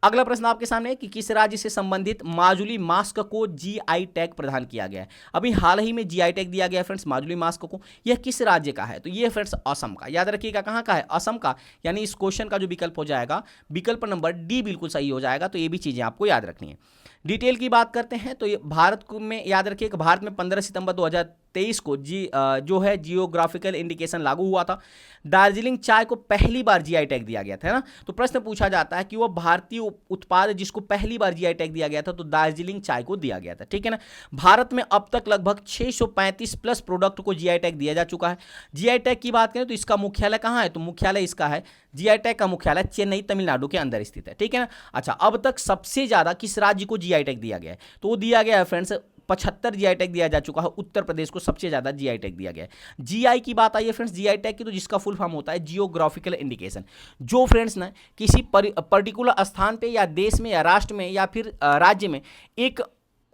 अगला प्रश्न आपके सामने है कि किस राज्य से संबंधित माजुली मास्क को जीआई टैग प्रदान किया गया है? अभी हाल ही में जीआई टैग दिया गया फ्रेंड्स माजुली मास्क को। यह किस राज्य का है? तो यह फ्रेंड्स असम का। याद रखिएगा, कहां का है? असम का। यानी इस क्वेश्चन का जो विकल्प हो जाएगा, विकल्प नंबर डी बिल्कुल सही हो जाएगा। तो ये भी चीजें आपको याद रखनी है। डिटेल की बात करते हैं तो ये भारत में याद रखिए कि भारत में 15 सितंबर 2023 को जो है जियोग्राफिकल इंडिकेशन लागू हुआ था। दार्जिलिंग चाय को पहली बार जीआई टैग दिया गया था, है ना। तो प्रश्न पूछा जाता है कि वो भारतीय उत्पाद जिसको पहली बार जीआई टैग दिया गया था, तो दार्जिलिंग चाय को दिया गया था, ठीक है ना। भारत में अब तक लगभग 635 प्लस प्रोडक्ट को जीआई टैग दिया जा चुका है। जीआई टैग की बात करें तो इसका मुख्यालय कहाँ है, तो मुख्यालय इसका है, जीआई टैग का मुख्यालय चेन्नई तमिलनाडु के अंदर स्थित है, ठीक है ना। अच्छा, अब तक सबसे ज्यादा किस राज्य को जीआई टैग दिया गया है, तो वो दिया गया है फ्रेंड्स 75 जीआई टैग दिया जा चुका है। उत्तर प्रदेश को सबसे ज्यादा जीआई टैग दिया गया है। जीआई की बात आई है फ्रेंड्स, जीआई टैग की, तो जिसका फुल फॉर्म होता है जियोग्राफिकल इंडिकेशन। जो फ्रेंड्स ना किसी पर्टिकुलर स्थान पे या देश में या राष्ट्र में या फिर राज्य में एक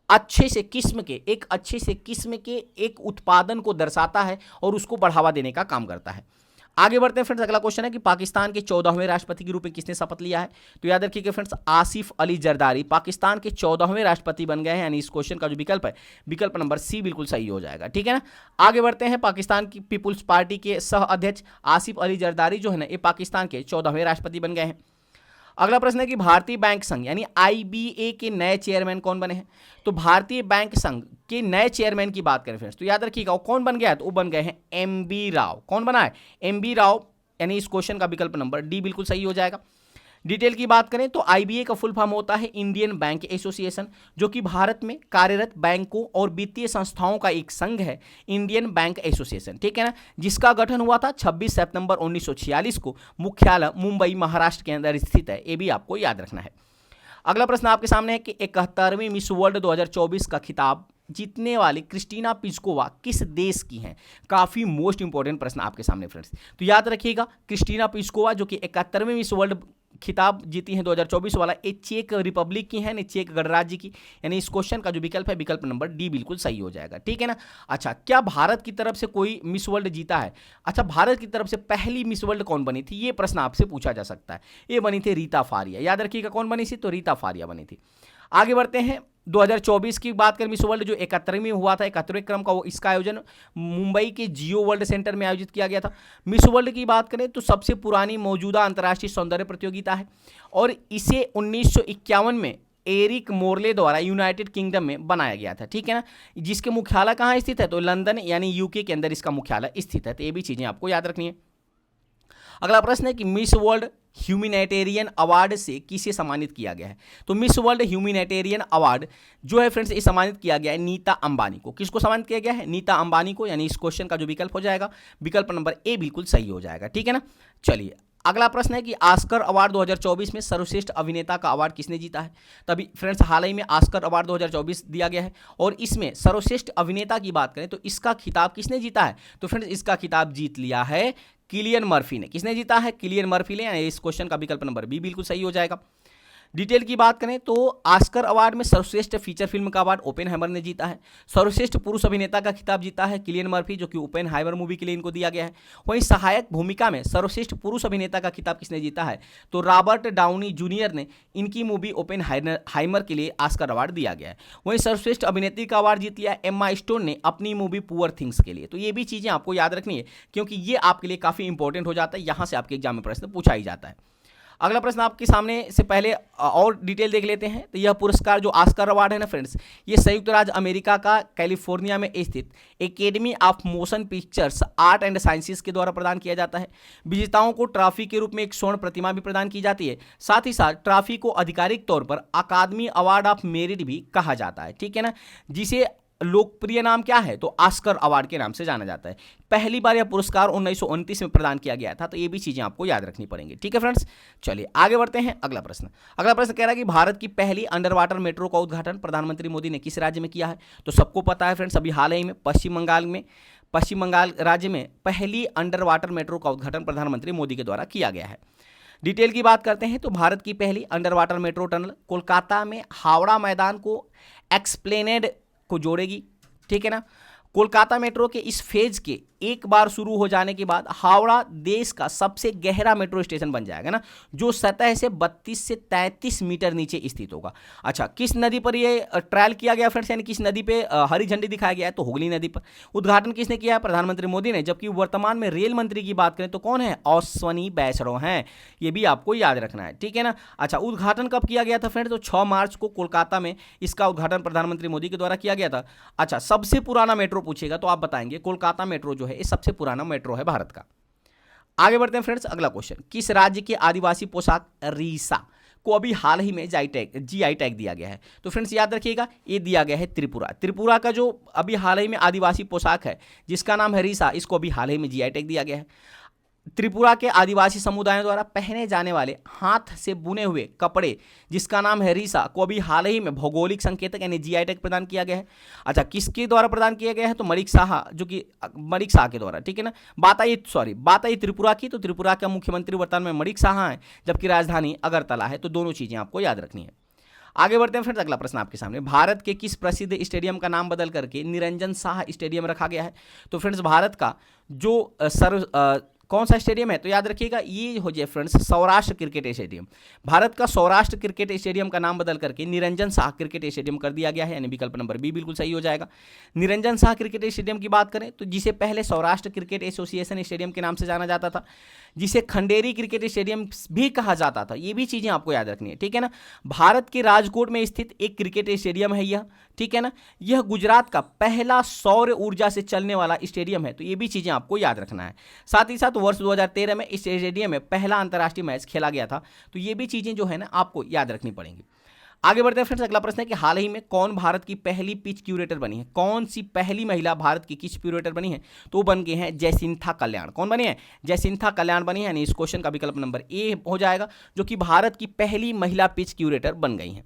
अच्छे से किस्म के एक उत्पादन को दर्शाता है और उसको बढ़ावा देने का काम करता है। आगे बढ़ते हैं फ्रेंड्स, अगला क्वेश्चन है कि पाकिस्तान के 14वें राष्ट्रपति के रूप में किसने शपथ लिया है, तो याद रखिए फ्रेंड्स आसिफ अली जरदारी पाकिस्तान के 14वें राष्ट्रपति बन गए हैं। यानी इस क्वेश्चन का जो विकल्प है, विकल्प नंबर सी बिल्कुल सही हो जाएगा, ठीक है ना। आगे बढ़ते हैं, पाकिस्तान की पीपुल्स पार्टी के सह अध्यक्ष आसिफ अली जरदारी जो है ना, ये पाकिस्तान के 14वें राष्ट्रपति बन गए हैं। अगला प्रश्न है कि भारतीय बैंक संघ यानी आईबीए के नए चेयरमैन कौन बने हैं, तो भारतीय बैंक संघ के नए चेयरमैन की बात करें फ्रेंड्स, तो याद रखिएगा वो कौन बन गया है, तो वो बन गए हैं एमबी राव। कौन बना है, एमबी राव। यानी इस क्वेश्चन का विकल्प नंबर डी बिल्कुल सही हो जाएगा। डिटेल की बात करें तो आईबीए का फुल फॉर्म होता है इंडियन बैंक एसोसिएशन, जो कि भारत में कार्यरत बैंकों और वित्तीय संस्थाओं का एक संघ है, इंडियन बैंक एसोसिएशन, ठीक है ना, जिसका गठन हुआ था 26 सितंबर 1946 को। मुख्यालय मुंबई महाराष्ट्र के अंदर स्थित है, ये भी आपको याद रखना है। अगला प्रश्न आपके सामने है कि 71वीं मिस वर्ल्ड 2024 का खिताब जीतने वाली क्रिस्टीना पिस्कोवा किस देश की हैं। काफी मोस्ट इंपॉर्टेंट प्रश्न आपके सामने फ्रेंड्स, तो याद रखिएगा क्रिस्टीना पिस्कोवा जो कि 71वीं मिस वर्ल्ड खिताब जीती हैं 2024 वाला, ये चेक रिपब्लिक की है, नहीं चेक गणराज्य की। यानी इस क्वेश्चन का जो विकल्प है, विकल्प नंबर डी बिल्कुल सही हो जाएगा, ठीक है ना। अच्छा, क्या भारत की तरफ से कोई मिस वर्ल्ड जीता है, अच्छा भारत की तरफ से पहली मिस वर्ल्ड कौन बनी थी, ये प्रश्न आपसे पूछा जा सकता है। ये बनी थी रीता फारिया, याद रखिएगा कौन बनी थी, तो रीता फारिया बनी थी। आगे बढ़ते हैं, 2024 की बात करें मिस वर्ल्ड जो 71वीं हुआ था, 71वें क्रम का, वो इसका आयोजन मुंबई के जियो वर्ल्ड सेंटर में आयोजित किया गया था। मिस वर्ल्ड की बात करें तो सबसे पुरानी मौजूदा अंतर्राष्ट्रीय सौंदर्य प्रतियोगिता है और इसे 1951 में एरिक मोरले द्वारा यूनाइटेड किंगडम में बनाया गया था, ठीक है ना। जिसके मुख्यालय कहाँ स्थित है, तो लंदन यानी यूके के अंदर इसका मुख्यालय स्थित है। तो ये भी चीजें आपको याद रखनी है। अगला प्रश्न है कि मिस वर्ल्ड ह्यूमैनिटेरियन अवार्ड से किसे सम्मानित किया गया है, तो मिस वर्ल्ड ह्यूमैनिटेरियन अवार्ड जो है फ्रेंड्स ये सम्मानित किया गया है नीता अंबानी को। किसको सम्मानित किया गया है, नीता अंबानी को। यानी इस क्वेश्चन का जो विकल्प हो जाएगा, विकल्प नंबर ए बिल्कुल सही हो जाएगा, ठीक है ना। चलिए अगला प्रश्न है कि ऑस्कर अवार्ड 2024 में सर्वश्रेष्ठ अभिनेता का अवार्ड किसने जीता है। तभी फ्रेंड्स हाल ही में ऑस्कर अवार्ड 2024 दिया गया है और इसमें सर्वश्रेष्ठ अभिनेता की बात करें तो इसका खिताब किसने जीता है, तो फ्रेंड्स इसका खिताब जीत लिया है किलियन मर्फी ने। किसने जीता है, किलियन मर्फी ने। इस क्वेश्चन का विकल्प नंबर बी बिल्कुल सही हो जाएगा। डिटेल की बात करें तो ऑस्कर अवार्ड में सर्वश्रेष्ठ फीचर फिल्म का अवार्ड ओपेनहाइमर ने जीता है। सर्वश्रेष्ठ पुरुष अभिनेता का खिताब जीता है किलियन मर्फी, जो कि ओपेनहाइमर मूवी के लिए इनको दिया गया है। वहीं सहायक भूमिका में सर्वश्रेष्ठ पुरुष अभिनेता का खिताब किसने जीता है, तो रॉबर्ट डाउनी जूनियर ने। इनकी मूवी ओपेनहाइमर के लिए ऑस्कर अवार्ड दिया गया है। वहीं सर्वश्रेष्ठ अभिनेत्री का अवार्ड जीत लिया एम्मा स्टोन ने अपनी मूवी पुअर थिंग्स के लिए। तो ये भी चीजें आपको याद रखनी है क्योंकि ये आपके लिए काफी इंपॉर्टेंट हो जाता है, यहां से आपके एग्जाम में प्रश्न पूछा ही जाता है। अगला प्रश्न आपके सामने से पहले और डिटेल देख लेते हैं। तो यह पुरस्कार जो ऑस्कर अवार्ड है ना फ्रेंड्स, ये संयुक्त राज्य अमेरिका का कैलिफोर्निया में स्थित academy of motion pictures art and sciences के द्वारा प्रदान किया जाता है। विजेताओं को ट्रॉफी के रूप में एक स्वर्ण प्रतिमा भी प्रदान की जाती है। साथ ही साथ ट्रॉफी को आधिकारिक तौर पर अकादमी अवार्ड ऑफ मेरिट भी कहा जाता है, ठीक है ना, जिसे लोकप्रिय नाम क्या है, तो ऑस्कर अवार्ड के नाम से जाना जाता है। पहली बार यह पुरस्कार 1929 में प्रदान किया गया था। तो ये भी चीजें आपको याद रखनी पड़ेंगी, ठीक है फ्रेंड्स। चलिए आगे बढ़ते हैं। अगला प्रश्न कह रहा है कि भारत की पहली अंडर वाटर मेट्रो का उद्घाटन प्रधानमंत्री मोदी ने किस राज्य में किया है, तो सबको पता है फ्रेंड्स, अभी हाल ही में पश्चिम बंगाल राज्य में पहली अंडर वाटर मेट्रो का उद्घाटन प्रधानमंत्री मोदी के द्वारा किया गया है। डिटेल की बात करते हैं तो भारत की पहली under water metro tunnel Kolkata में हावड़ा मैदान को एक्सप्लेनेड को जोड़ेगी, ठीक है ना। कोलकाता मेट्रो के इस फेज के एक बार शुरू हो जाने के बाद हावड़ा देश का सबसे गहरा मेट्रो स्टेशन बन जाएगा ना, जो सतह से 32 से 33 मीटर नीचे स्थित होगा। अच्छा, किस नदी पर ये ट्रायल किया गया फ्रेंड्स, यानी किस नदी पे हरी झंडी दिखाया गया है, तो हुगली नदी पर। उद्घाटन किसने किया है, प्रधानमंत्री मोदी ने। जबकि वर्तमान में रेल मंत्री की बात करें तो कौन है, अश्वनी वैष्णव हैं, ये भी आपको याद रखना है, ठीक है ना। अच्छा, उद्घाटन कब किया गया था फ्रेंड्स, तो 6 मार्च को कोलकाता में इसका उद्घाटन प्रधानमंत्री मोदी के द्वारा किया गया था। अच्छा, सबसे पुराना मेट्रो पूछेगा तो आप बताएंगे कोलकाता मेट्रो जो है ये सबसे पुराना मेट्रो है भारत का। आगे बढ़ते हैं फ्रेंड्स, अगला क्वेश्चन, किस राज्य की आदिवासी पोशाक रीसा को अभी हाल ही में जीआई टैग दिया गया है, तो फ्रेंड्स याद रखिएगा ये दिया गया है त्रिपुरा। त्रिपुरा का जो अभी हाल ही में आदिवासी पोशाक है जिसका नाम है रीसा, इसको अभी हाल ही में जीआई टैग दिया गया है। त्रिपुरा के आदिवासी समुदायों द्वारा पहने जाने वाले हाथ से बुने हुए कपड़े जिसका नाम है रीसा को अभी हाल ही में भौगोलिक संकेतक यानी जीआई टैग प्रदान किया गया है। अच्छा, किसके द्वारा प्रदान किया गया है, तो मणिक शाह, जो कि मणिक शाह के द्वारा, ठीक है ना। बात आई त्रिपुरा की, तो त्रिपुरा का मुख्यमंत्री वर्तमान में मणिक शाह हैं, जबकि राजधानी अगरतला है। तो दोनों चीज़ें आपको याद रखनी है। आगे बढ़ते हैं फ्रेंड्स, अगला प्रश्न आपके सामने, भारत के किस प्रसिद्ध स्टेडियम का नाम बदल करके निरंजन शाह स्टेडियम रखा गया है, तो फ्रेंड्स भारत का जो कौन सा स्टेडियम है, तो याद रखिएगा ये हो जाए friends Saurashtra cricket stadium. Bharat का सौराष्ट्र क्रिकेट स्टेडियम का नाम बदल करके निरंजन शाह क्रिकेट स्टेडियम कर दिया गया है, यानी विकल्प नंबर बी बिल्कुल सही हो जाएगा। निरंजन शाह क्रिकेट स्टेडियम की बात करें तो जिसे पहले सौराष्ट्र क्रिकेट एसोसिएशन स्टेडियम के नाम से जाना जाता था, जिसे खंडेरी क्रिकेट स्टेडियम भी कहा जाता था, ये भी चीज़ें आपको याद रखनी है, ठीक है ना। भारत के राजकोट में स्थित एक क्रिकेट स्टेडियम है यह, ठीक है ना। यह गुजरात का पहला सौर ऊर्जा से चलने वाला स्टेडियम है, तो ये भी चीज़ें आपको याद रखना है। साथ ही साथ वर्ष 2013 में इस स्टेडियम में पहला अंतर्राष्ट्रीय मैच खेला गया था, तो ये भी चीज़ें जो है ना आपको याद रखनी पड़ेंगी। आगे बढ़ते हैं फ्रेंड्स, अगला प्रश्न है कि हाल ही में कौन भारत की पहली पिच क्यूरेटर बनी है, कौन सी पहली महिला भारत की पिच क्यूरेटर बनी है, तो बन गए हैं जयसिंथा कल्याण। कौन बनी है, जयसिंथा कल्याण बनी है, यानी इस क्वेश्चन का विकल्प नंबर ए हो जाएगा, जो कि भारत की पहली महिला पिच क्यूरेटर बन गई हैं।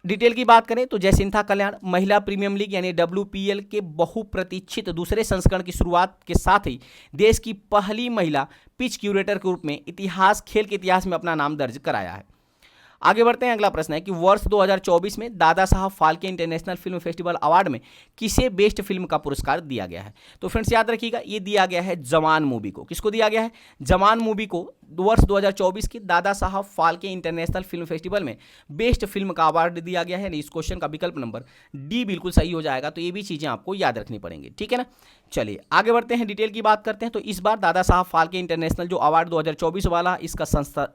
डिटेल की बात करें तो जयसिंथा कल्याण महिला प्रीमियम लीग यानी WPL के बहुप्रतीक्षित दूसरे संस्करण की शुरुआत के साथ ही देश की पहली महिला पिच क्यूरेटर के रूप में खेल के इतिहास में अपना नाम दर्ज कराया है। आगे बढ़ते हैं, अगला प्रश्न है कि वर्ष 2024 में Dada Saheb Phalke international film festival award में किसे बेस्ट फिल्म का पुरस्कार दिया गया है, तो फ्रेंड्स याद रखिएगा ये दिया गया है जवान मूवी को। किसको दिया गया है, जवान मूवी को वर्ष 2024 की Dada Saheb Phalke international film festival में बेस्ट फिल्म का अवार्ड दिया गया है। इस क्वेश्चन का विकल्प नंबर डी बिल्कुल सही हो जाएगा, तो ये भी चीज़ें आपको याद रखनी पड़ेंगी, ठीक है ना। चलिए आगे बढ़ते हैं, डिटेल की बात करते हैं। तो इस बार दादा साहब फाल्के इंटरनेशनल जो अवार्ड 2024 वाला इसका संस्था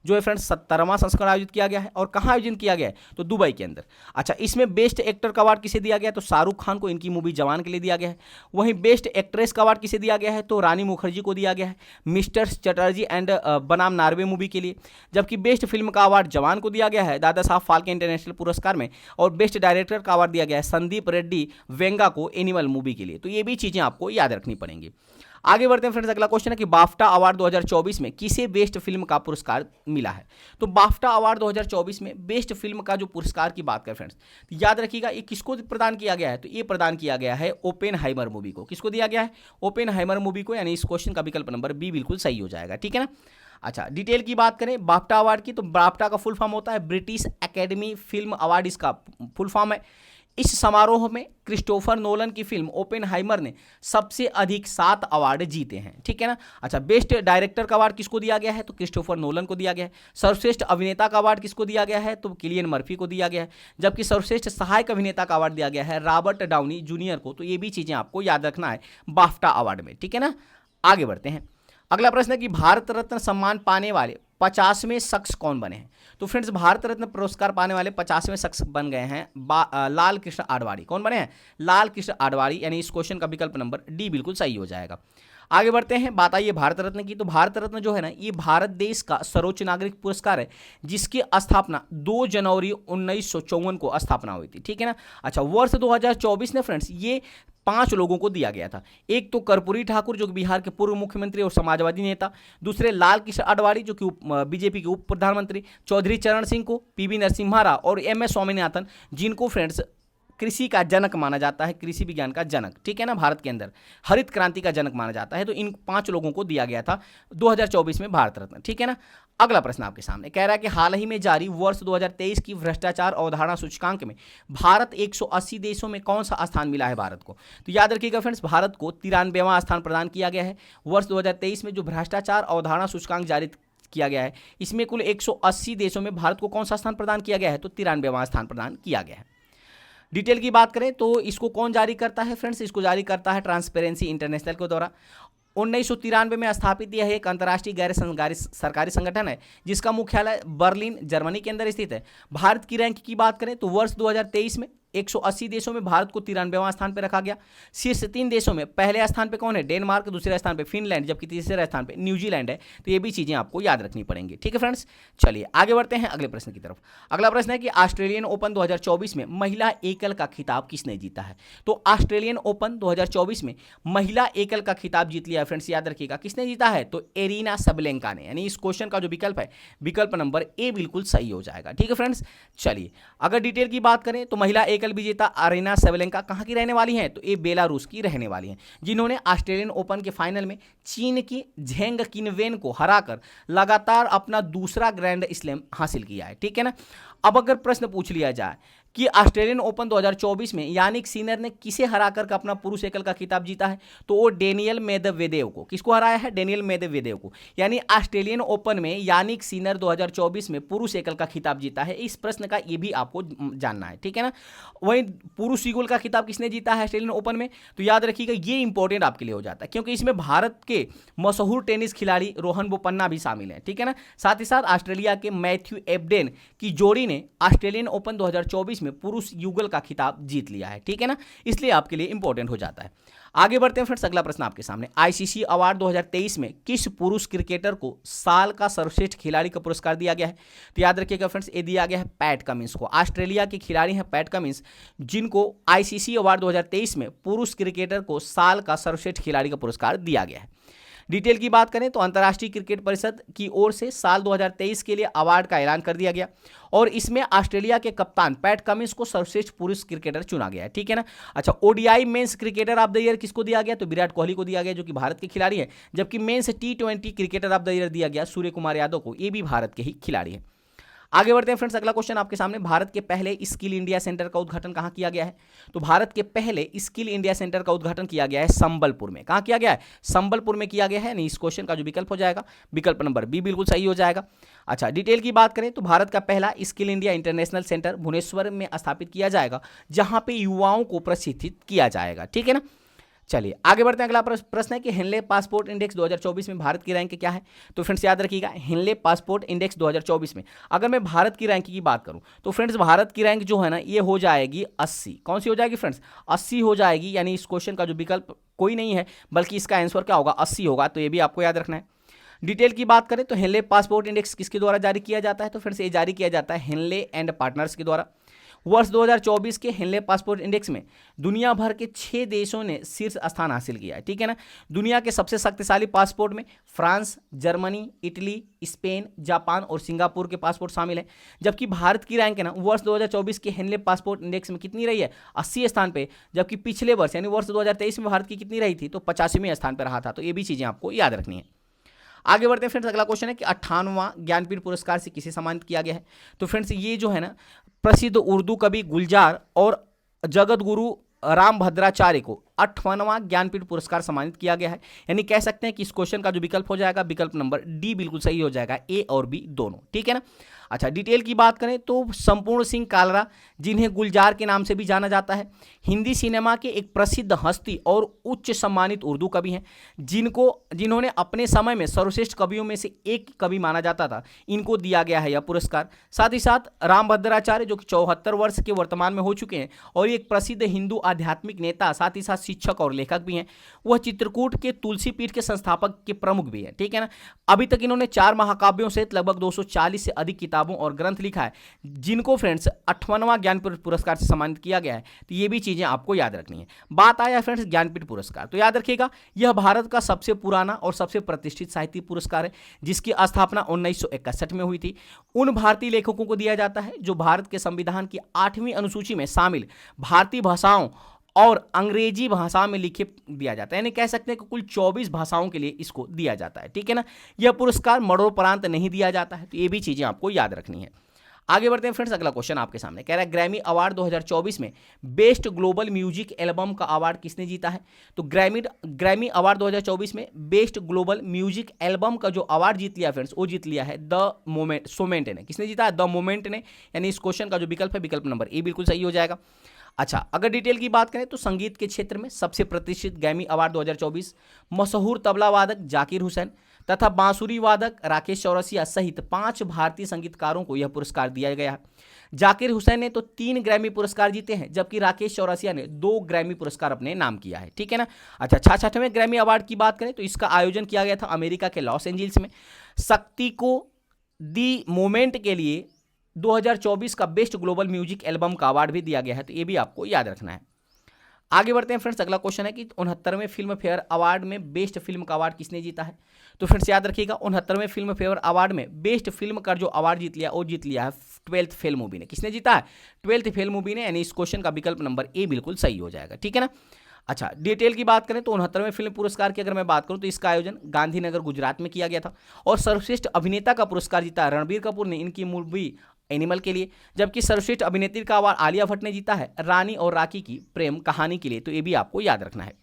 जो है फ्रेंड्स 17वां संस्करण आयोजित किया गया है, और कहाँ आयोजित किया गया है, तो दुबई के अंदर। अच्छा, इसमें बेस्ट एक्टर का अवार्ड किसे दिया गया है, तो शाहरुख खान को इनकी मूवी जवान के लिए दिया गया है। वहीं बेस्ट एक्ट्रेस का अवार्ड किसे दिया गया है, तो रानी मुखर्जी को दिया गया है मिस्टर चटर्जी एंड बनाम नार्वे मूवी के लिए। जबकि बेस्ट फिल्म का अवार्ड जवान को दिया गया है दादा साहब फाल्के इंटरनेशनल पुरस्कार में, और बेस्ट डायरेक्टर का अवार्ड दिया गया है संदीप रेड्डी वेंगा को एनिमल मूवी के लिए। तो ये भी चीज़ें आपको याद रखनी पड़ेंगी। आगे बढ़ते हैं फ्रेंड्स, अगला क्वेश्चन है कि बाफ्टा अवार्ड 2024 में किसे बेस्ट फिल्म का पुरस्कार मिला है, तो बाफ्टा अवार्ड 2024 में बेस्ट फिल्म का जो पुरस्कार की बात करें फ्रेंड्स, तो याद रखिएगा ये किसको प्रदान किया गया है, तो ये प्रदान किया गया है ओपेनहाइमर मूवी को। किसको दिया गया है, ओपेनहाइमर मूवी को, यानी इस क्वेश्चन का विकल्प नंबर बी बिल्कुल सही हो जाएगा, ठीक है ना। अच्छा, डिटेल की बात करें बाफ्टा अवार्ड की, तो बाफ्टा का फुल फॉर्म होता है ब्रिटिश एकेडमी फिल्म अवार्ड, इसका फुल फॉर्म है। इस समारोह में क्रिस्टोफर नोलन की फिल्म ओपेनहाइमर ने सबसे अधिक 7 अवार्ड जीते हैं, ठीक है ना। अच्छा, बेस्ट डायरेक्टर का अवार्ड किसको दिया गया है, तो क्रिस्टोफर नोलन को दिया गया है। सर्वश्रेष्ठ अभिनेता का अवार्ड किसको दिया गया है, तो किलियन मर्फी को दिया गया है। जबकि सर्वश्रेष्ठ सहायक अभिनेता का अवार्ड दिया गया है रॉबर्ट डाउनी जूनियर को। तो ये भी चीज़ें आपको याद रखना है बाफ्टा अवार्ड में, ठीक है ना। आगे बढ़ते हैं, अगला प्रश्न है कि भारत रत्न सम्मान पाने वाले 50वें शख्स कौन बने हैं, तो फ्रेंड्स भारत रत्न पुरस्कार पाने वाले 50वें शख्स बन गए हैं लाल कृष्ण आडवाणी। कौन बने हैं, लाल कृष्ण आडवाणी, यानी इस क्वेश्चन का विकल्प नंबर डी बिल्कुल सही हो जाएगा। आगे बढ़ते हैं, बात आई है भारत रत्न की, तो भारत रत्न जो है ना ये भारत देश का सर्वोच्च नागरिक पुरस्कार है, जिसकी स्थापना 2 जनवरी 1954 को स्थापना हुई थी, ठीक है ना। अच्छा, वर्ष 2024 में फ्रेंड्स ये 5 लोगों को दिया गया था। एक तो कर्पूरी ठाकुर जो कि बिहार के पूर्व मुख्यमंत्री और समाजवादी नेता, दूसरे लाल कृष्ण आडवाणी जो कि बीजेपी के उप प्रधानमंत्री, चौधरी चरण सिंह को, PV नरसिम्हा राव और MS स्वामीनाथन, जिनको फ्रेंड्स कृषि का जनक माना जाता है, कृषि विज्ञान का जनक, ठीक है ना, भारत के अंदर हरित क्रांति का जनक माना जाता है। तो इन 5 लोगों को दिया गया था 2024 में भारत रत्न, ठीक है ना। अगला प्रश्न आपके सामने कह रहा है कि हाल ही में जारी वर्ष 2023 की भ्रष्टाचार अवधारणा सूचकांक में भारत 180 देशों में कौन सा स्थान मिला है भारत को? तो याद रखिएगा फ्रेंड्स, भारत को 93वां स्थान प्रदान किया गया है। वर्ष 2023 में जो भ्रष्टाचार अवधारणा सूचकांक जारी किया गया है, इसमें कुल 180 देशों में भारत को कौन सा स्थान प्रदान किया गया है? तो 93वां स्थान प्रदान किया गया है। डिटेल की बात करें तो इसको कौन जारी करता है फ्रेंड्स? इसको जारी करता है ट्रांसपेरेंसी इंटरनेशनल के द्वारा। 1993 में स्थापित यह एक अंतर्राष्ट्रीय गैर सरकारी संगठन है जिसका मुख्यालय बर्लिन जर्मनी के अंदर स्थित है। भारत की रैंक की बात करें तो वर्ष 2023 में 180 देशों में भारत को 93वां स्थान पर रखा गया। शीर्ष 3 देशों में पहले स्थान पे कौन है? डेनमार्क, दूसरे स्थान पे फिनलैंड, जबकि तीसरे स्थान पे न्यूजीलैंड है। तो ये भी चीजें आपको याद रखनी पड़ेंगी, ठीक है फ्रेंड्स। चलिए आगे बढ़ते हैं अगले प्रश्न की तरफ। अगला प्रश्न है कि ऑस्ट्रेलियन ओपन 2024 में महिला एकल का खिताब किसने जीता है? तो ऑस्ट्रेलियन ओपन 2024 में महिला एकल का खिताब जीत लिया है फ्रेंड्स, याद रखिएगा किसने जीता है? तो एरिना सबलेंका ने। यानी इस क्वेश्चन का जो विकल्प है, विकल्प नंबर ए बिल्कुल सही हो जाएगा, ठीक है फ्रेंड्स। चलिए अगर डिटेल की बात करें तो महिला एकल विजेता एरिना सबलेंका कहां की रहने वाली हैं? तो ये बेलारूस की रहने वाली हैं, जिन्होंने ऑस्ट्रेलियन ओपन के फाइनल में चीन की झेंग किनवेन को हराकर लगातार अपना दूसरा ग्रैंड स्लैम हासिल किया है, ठीक है ना। अब अगर प्रश्न पूछ लिया जाए कि ऑस्ट्रेलियन ओपन 2024 में यानिक सिनर ने किसे हराकर का अपना पुरुष एकल का खिताब जीता है? तो वो डेनियल मेदवेदेव को। किसको हराया है? डेनियल मेदवेदेव को। यानी ऑस्ट्रेलियन ओपन में यानिक सिनर 2024 में पुरुष एकल का खिताब जीता है। इस प्रश्न का ये भी आपको जानना है, ठीक है ना। वहीं पुरुष युगल का खिताब किसने जीता है ऑस्ट्रेलियन ओपन में? तो याद रखिएगा ये इंपॉर्टेंट आपके लिए हो जाता है, क्योंकि इसमें भारत के मशहूर टेनिस खिलाड़ी रोहन बोपन्ना भी शामिल है, ठीक है ना। साथ ही साथ ऑस्ट्रेलिया के मैथ्यू एबडेन की जोड़ी ने ऑस्ट्रेलियन ओपन 2024 में पुरुष युगल का खिताब जीत लिया है, ठीक है ना। इसलिए आपके लिए इंपॉर्टेंट हो जाता है। आगे बढ़ते हैं फ्रेंड्स, अगला प्रश्न आपके सामने। आईसीसी अवार्ड 2023 में किस पुरुष क्रिकेटर को साल का सर्वश्रेष्ठ खिलाड़ी का पुरस्कार दिया गया है? तो याद रखिएगा फ्रेंड्स, ये दिया गया है पैट कमिंस को। ऑस्ट्रेलिया के खिलाड़ी हैं पैट कमिंस, जिनको आईसीसी अवार्ड 2023 में पुरुष क्रिकेटर को साल का सर्वश्रेष्ठ खिलाड़ी का पुरस्कार दिया गया है। डिटेल की बात करें तो अंतर्राष्ट्रीय क्रिकेट परिषद की ओर से साल 2023 के लिए अवार्ड का ऐलान कर दिया गया और इसमें ऑस्ट्रेलिया के कप्तान पैट कमिंस को सर्वश्रेष्ठ पुरुष क्रिकेटर चुना गया है, ठीक है ना। अच्छा, ODI men's cricketer of the year किसको दिया गया? तो विराट कोहली को दिया गया, जो कि भारत के खिलाड़ी है। जबकि मेंस टी20 क्रिकेटर ऑफ द ईयर दिया गया सूर्य कुमार यादव को, ये भी भारत के ही खिलाड़ी है। आगे बढ़ते हैं फ्रेंड्स, अगला क्वेश्चन आपके सामने। भारत के पहले स्किल इंडिया सेंटर का उद्घाटन कहां किया गया है? तो भारत के पहले स्किल इंडिया सेंटर का उद्घाटन किया गया है संबलपुर में। कहां किया गया है? संबलपुर में किया गया है। नहीं, इस क्वेश्चन का जो विकल्प हो जाएगा, विकल्प नंबर बी बिल्कुल सही हो जाएगा। अच्छा, डिटेल की बात करें तो भारत का पहला skill India international centre Bhubaneswar में स्थापित किया जाएगा, जहां पे युवाओं को प्रशिक्षित किया जाएगा, ठीक है ना। चलिए आगे बढ़ते हैं। अगला प्रश्न है कि हेनले पासपोर्ट इंडेक्स 2024 में भारत की रैंक क्या है? तो फ्रेंड्स याद रखिएगा, हेनले पासपोर्ट इंडेक्स 2024 में अगर मैं भारत की रैंक की बात करूं तो फ्रेंड्स भारत की रैंक जो है ना, ये हो जाएगी 80। कौन सी हो जाएगी फ्रेंड्स? 80 हो जाएगी। यानी इस क्वेश्चन का जो विकल्प कोई नहीं है, बल्कि इसका आंसर क्या होगा? 80 होगा। तो ये भी आपको याद रखना है। डिटेल की बात करें तो हेनले पासपोर्ट इंडेक्स किसके द्वारा जारी किया जाता है? तो फ्रेंड्स ये जारी किया जाता है हेनले एंड पार्टनर्स के द्वारा। वर्ष 2024 के हेनले पासपोर्ट इंडेक्स में दुनिया भर के 6 देशों ने शीर्ष स्थान हासिल किया है, ठीक है ना। दुनिया के सबसे शक्तिशाली पासपोर्ट में France, Germany, Italy, Spain, Japan और सिंगापुर के पासपोर्ट शामिल हैं। जबकि भारत की रैंक है ना, वर्ष 2024 के हेनले पासपोर्ट इंडेक्स में कितनी रही है? 80 स्थान पे। जबकि पिछले वर्ष यानी वर्ष 2023 में भारत की कितनी रही थी? तो 85वें स्थान पर रहा था। तो ये भी चीज़ें आपको याद रखनी है। आगे बढ़ते हैं फ्रेंड्स, अगला क्वेश्चन है कि 58वां ज्ञानपीठ पुरस्कार से किसे सम्मानित किया गया है? तो फ्रेंड्स ये जो है ना, प्रसिद्ध उर्दू कवि गुलजार और जगत गुरु रामभद्राचार्य को 58वां ज्ञानपीठ पुरस्कार सम्मानित किया गया है। यानी कह सकते हैं कि इस क्वेश्चन का जो विकल्प हो जाएगा, विकल्प नंबर डी बिल्कुल सही हो जाएगा, ए और बी दोनों, ठीक है ना। अच्छा, डिटेल की बात करें तो संपूर्ण सिंह कालरा, जिन्हें गुलजार के नाम से भी जाना जाता है, हिंदी सिनेमा के एक प्रसिद्ध हस्ती और उच्च सम्मानित उर्दू कवि हैं, जिन्होंने अपने समय में सर्वश्रेष्ठ कवियों में से एक कवि माना जाता था। इनको दिया गया है यह पुरस्कार। साथ ही साथ रामभद्राचार्य, जो कि 74 वर्ष के वर्तमान में हो चुके हैं और एक प्रसिद्ध हिंदू आध्यात्मिक नेता, साथ ही साथ शिक्षक और लेखक भी हैं। वह चित्रकूट के तुलसी पीठ के संस्थापक के प्रमुख भी हैं, ठीक है ना। अभी तक इन्होंने 4 महाकाव्यों सहित लगभग 240 से अधिक किताबें किताबों और ग्रंथ लिखा है जिनको फ्रेंड्स 58वां ज्ञानपीठ पुरस्कार से सम्मानित किया गया है, तो ये भी चीज़ें आपको याद रखनी है। बात आया फ्रेंड्स ज्ञानपीठ पुरस्कार, तो याद रखिएगा यह भारत का सबसे पुराना और सबसे प्रतिष्ठित साहित्यिक पुरस्कार है जिसकी स्थापना 1961 में हुई थी। उन भारतीय लेखकों को दिया जाता है जो भारत के संविधान की 8वीं अनुसूची में शामिल भारतीय भाषाओं और अंग्रेजी भाषा में लिखे दिया जाता है, यानी कह सकते हैं कि कुल 24 भाषाओं के लिए इसको दिया जाता है, ठीक है ना। यह पुरस्कार मरणोपरांत नहीं दिया जाता है, तो ये भी चीज़ें आपको याद रखनी है। आगे बढ़ते हैं फ्रेंड्स, अगला क्वेश्चन आपके सामने कह रहा है ग्रैमी अवार्ड 2024 में बेस्ट ग्लोबल म्यूजिक एल्बम का अवार्ड किसने जीता है। तो ग्रैमी अवार्ड 2024 में बेस्ट ग्लोबल म्यूजिक एल्बम का जो अवार्ड जीत लिया फ्रेंड्स, वो जीत लिया है द मोमेंट ने। किसने जीता है? द मोमेंट ने, यानी इस क्वेश्चन का जो विकल्प है विकल्प नंबर ए बिल्कुल सही हो जाएगा। अच्छा, अगर डिटेल की बात करें तो संगीत के क्षेत्र में सबसे प्रतिष्ठित ग्रैमी अवार्ड 2024 मशहूर तबला वादक जाकिर हुसैन तथा बांसुरी वादक राकेश चौरसिया सहित 5 भारतीय संगीतकारों को यह पुरस्कार दिया गया है। जाकिर हुसैन ने तो 3 ग्रैमी पुरस्कार जीते हैं, जबकि राकेश चौरसिया ने 2 ग्रैमी पुरस्कार अपने नाम किया है, ठीक है ना। अच्छा, 66वें ग्रैमी अवार्ड की बात करें तो इसका आयोजन किया गया था अमेरिका के लॉस एंजल्स में। शक्ति को दी मोमेंट के लिए 2024 का बेस्ट ग्लोबल म्यूजिक एल्बम का अवार्ड भी दिया गया है, तो ये भी आपको याद रखना है। आगे बढ़ते हैं फ्रेंड्स, अगला क्वेश्चन है कि 69वें फिल्म फेयर अवार्ड में बेस्ट फिल्म का अवार्ड किसने जीता है। तो फ्रेंड्स याद रखिएगा 69वें फिल्म फेयर अवार्ड में बेस्ट फिल्म का जो अवार्ड जीत लिया वो जीत लिया है 12th फेल मूवी ने। किसने जीता है? 12th फेल मूवी ने, यानी इस क्वेश्चन का विकल्प नंबर ए बिल्कुल सही हो जाएगा, ठीक है ना। अच्छा, डिटेल की बात करें तो 69वें फिल्म पुरस्कार की अगर मैं बात करूं तो इसका आयोजन गांधीनगर गुजरात में किया गया था और सर्वश्रेष्ठ अभिनेता का पुरस्कार जीता रणबीर कपूर ने इनकी मूवी एनिमल के लिए, जबकि सर्वश्रेष्ठ अभिनेत्री का अवार्ड आलिया भट्ट ने जीता है रानी और राखी की प्रेम कहानी के लिए, तो ये भी आपको याद रखना है।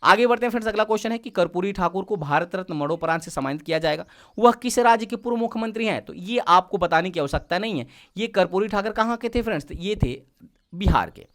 आगे बढ़ते हैं फ्रेंड्स, अगला क्वेश्चन है कि कर्पूरी ठाकुर को भारत रत्न मरणोपरांत से सम्मानित किया जाएगा, वह किस राज्य के पूर्व मुख्यमंत्री हैं। तो ये आपको बताने की आवश्यकता नहीं है, ये कर्पूरी ठाकुर कहाँ के थे फ्रेंड्स, तो ये थे बिहार के।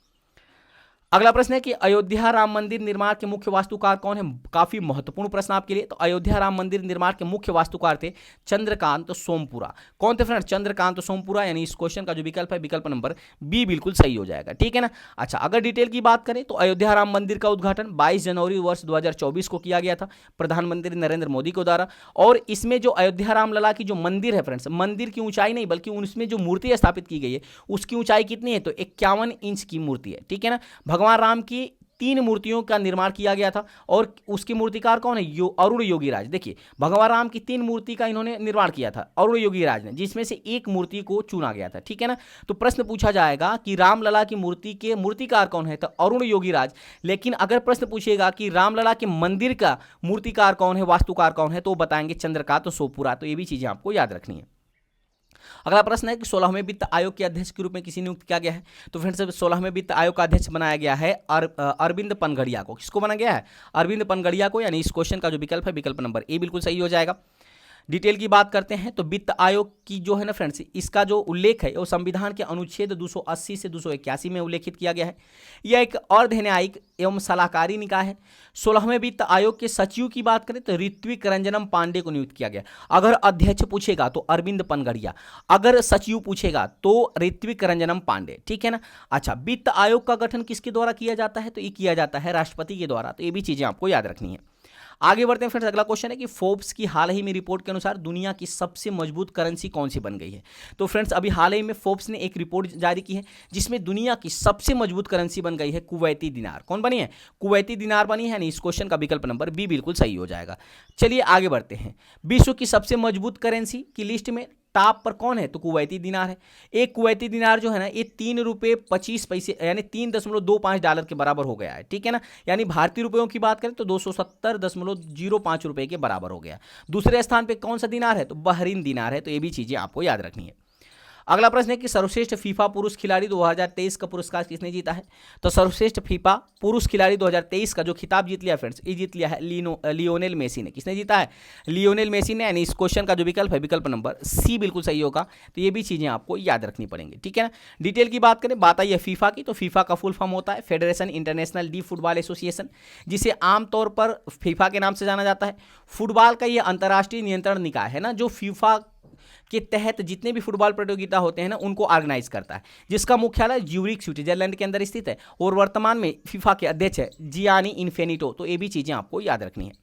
अगला प्रश्न है कि अयोध्या राम मंदिर निर्माण के मुख्य वास्तुकार कौन है। काफी महत्वपूर्ण प्रश्न आपके लिए। तो अयोध्या राम मंदिर निर्माण के मुख्य वास्तुकार थे चंद्रकांत सोमपुरा। कौन थे फ्रेंड्स? चंद्रकांत सोमपुरा, यानी इस क्वेश्चन का जो विकल्प है विकल्प नंबर बी बिल्कुल सही हो जाएगा, ठीक है ना। अच्छा, अगर डिटेल की बात करें तो अयोध्या राम मंदिर का उद्घाटन 22 जनवरी वर्ष 2024 को किया गया था प्रधानमंत्री नरेंद्र मोदी के द्वारा। और इसमें जो अयोध्या राम लला की जो मंदिर है फ्रेंड्स, मंदिर की ऊंचाई नहीं बल्कि उसमें जो मूर्ति स्थापित की गई है उसकी ऊंचाई कितनी है? तो 51 इंच की मूर्ति है, ठीक है ना। भगवान राम की 3 मूर्तियों का निर्माण किया गया था और उसकी मूर्तिकार कौन है? अरुण योगीराज। देखिए, भगवान राम की 3 मूर्ति का इन्होंने निर्माण किया था अरुण योगीराज ने, जिसमें से एक मूर्ति को चुना गया था, ठीक है ना। तो प्रश्न पूछा जाएगा कि रामलला की मूर्ति के मूर्तिकार कौन है, तो अरुण योगीराज। लेकिन अगर प्रश्न पूछेगा कि रामलला के मंदिर का मूर्तिकार कौन है, वास्तुकार कौन है, तो बताएंगे चंद्रकांत सोमपुरा। तो ये भी चीजें आपको याद रखनी है। अगला प्रश्न है कि 16वें वित्त आयोग के अध्यक्ष के रूप में किसी नियुक्त किया गया है। तो फ्रेंड्स 16वें वित्त आयोग का अध्यक्ष बनाया गया है अरविंद पनगड़िया को। किसको बना गया है? अरविंद पनगड़िया को, यानी इस क्वेश्चन का जो विकल्प है विकल्प नंबर ए बिल्कुल सही हो जाएगा। डिटेल की बात करते हैं तो वित्त आयोग की जो है ना फ्रेंड्स, इसका जो उल्लेख है वो संविधान के अनुच्छेद 280 से 281 में उल्लेखित किया गया है। यह एक अर्ध न्यायिक एवं सलाहकारी निकाय है। 16वें वित्त आयोग के सचिव की बात करें तो ऋत्विक रंजनम पांडे को नियुक्त किया गया। अगर अध्यक्ष पूछेगा तो अरविंद पनगड़िया, अगर सचिव पूछेगा तो ऋत्विक रंजनम पांडे, ठीक है ना। अच्छा, वित्त आयोग का गठन किसके द्वारा किया जाता है? तो ये किया जाता है राष्ट्रपति के द्वारा। तो ये भी चीजें आपको याद रखनी है। आगे बढ़ते हैं फ्रेंड्स, अगला क्वेश्चन है कि फोर्ब्स की हाल ही में रिपोर्ट के अनुसार दुनिया की सबसे मजबूत करेंसी कौन सी बन गई है। तो फ्रेंड्स अभी हाल ही में फोर्ब्स ने एक रिपोर्ट जारी की है जिसमें दुनिया की सबसे मजबूत करेंसी बन गई है कुवैती दिनार। कौन बनी है? कुवैती दिनार बनी है। इस क्वेश्चन का विकल्प नंबर बी बिल्कुल सही हो जाएगा। चलिए आगे बढ़ते हैं। विश्व की सबसे मजबूत करेंसी की लिस्ट में टॉप पर कौन है? तो कुवैती दिनार है। एक कुवैती दिनार जो है ना, ये 3 रुपये 25 पैसे यानी $3.25 के बराबर हो गया है, ठीक है ना। यानी भारतीय रुपयों की बात करें तो 270.05 रुपये के बराबर हो गया। दूसरे स्थान पे कौन सा दिनार है? तो बहरीन दिनार है। तो ये भी चीजें आपको याद रखनी है। अगला प्रश्न है कि सर्वश्रेष्ठ फीफा पुरुष खिलाड़ी 2023 का पुरस्कार किसने जीता है। तो सर्वश्रेष्ठ फीफा पुरुष खिलाड़ी 2023 का जो खिताब जीत लिया फ्रेंड्स, ये जीत लिया है लियोनेल मेसी ने। किसने जीता है? लियोनेल मेसी ने। यानी इस क्वेश्चन का जो विकल्प है विकल्प नंबर सी बिल्कुल सही होगा। तो ये भी चीजें आपको याद रखनी पड़ेंगी, ठीक है ना। डिटेल की बात करें, बात आई है फीफा की, तो फीफा का फुल फॉर्म होता है federation international D football association, जिसे आमतौर पर फीफा के नाम से जाना जाता है। फुटबॉल का ये अंतर्राष्ट्रीय नियंत्रण निकाय है ना, जो फीफा के तहत जितने भी फुटबॉल प्रतियोगिता होते हैं ना उनको ऑर्गेनाइज करता है, जिसका मुख्यालय ज्यूरिख स्विट्जरलैंड के अंदर स्थित है और वर्तमान में फीफा के अध्यक्ष है जियानी इन्फेनिटो। तो ये भी चीजें आपको याद रखनी है।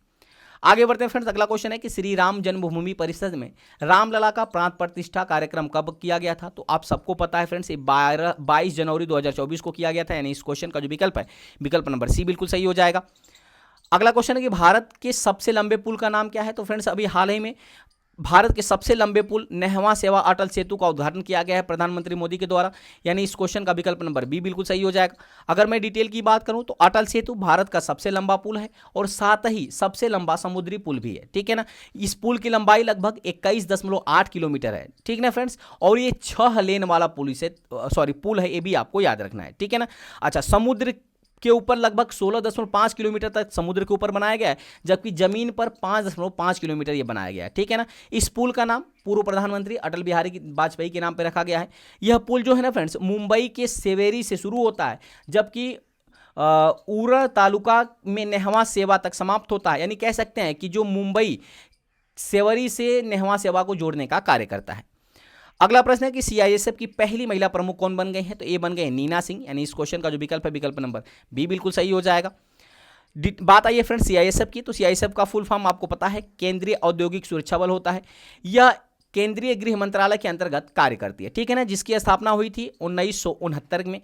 आगे बढ़ते हैं फ्रेंड्स, अगला क्वेश्चन है कि श्री राम जन्मभूमि परिषद में रामलला का प्राण प्रतिष्ठा कार्यक्रम कब किया गया था? तो आप सबको पता है फ्रेंड्स, ये 22 जनवरी 2024 को किया गया था, यानी इस क्वेश्चन का जो विकल्प है, विकल्प नंबर सी बिल्कुल सही हो जाएगा। अगला क्वेश्चन है कि भारत के सबसे लंबे पुल का नाम क्या है? तो फ्रेंड्स अभी हाल ही में भारत के सबसे लंबे पुल नेहवा सेवा अटल सेतु का उद्घाटन किया गया है प्रधानमंत्री मोदी के द्वारा, यानी इस क्वेश्चन का विकल्प नंबर बी बिल्कुल सही हो जाएगा। अगर मैं डिटेल की बात करूं तो अटल सेतु भारत का सबसे लंबा पुल है और साथ ही सबसे लंबा समुद्री पुल भी है, ठीक है ना। इस पुल की लंबाई लगभग 21.8 किलोमीटर है, ठीक ना फ्रेंड्स, और ये 6 लेन वाला पुल है, ये भी आपको याद रखना है, ठीक है ना। अच्छा, समुद्र के ऊपर लगभग 16.5 किलोमीटर तक समुद्र के ऊपर बनाया गया है, जबकि जमीन पर 5.5 किलोमीटर ये बनाया गया है, ठीक है ना। इस पुल का नाम पूर्व प्रधानमंत्री अटल बिहारी वाजपेयी के नाम पर रखा गया है। यह पुल जो है ना फ्रेंड्स, मुंबई के सेवेरी से शुरू होता है, जबकि उरण तालुका में नेहवा सेवा तक समाप्त होता है, यानी कह सकते हैं कि जो मुंबई सेवरी से नेहवा सेवा को जोड़ने का कार्य करता है। अगला प्रश्न है कि सीआईएसएफ की पहली महिला प्रमुख कौन बन गई हैं? तो ये बन गए नीना सिंह, यानी इस क्वेश्चन का जो विकल्प है, विकल्प नंबर बी बिल्कुल सही हो जाएगा। बात आई है फ्रेंड्स सीआईएसएफ की, तो सीआईएसएफ का फुल फॉर्म आपको पता है, केंद्रीय औद्योगिक सुरक्षा बल होता है। यह केंद्रीय गृह मंत्रालय के अंतर्गत कार्य करती है, ठीक है ना, जिसकी स्थापना हुई थी 1969 में।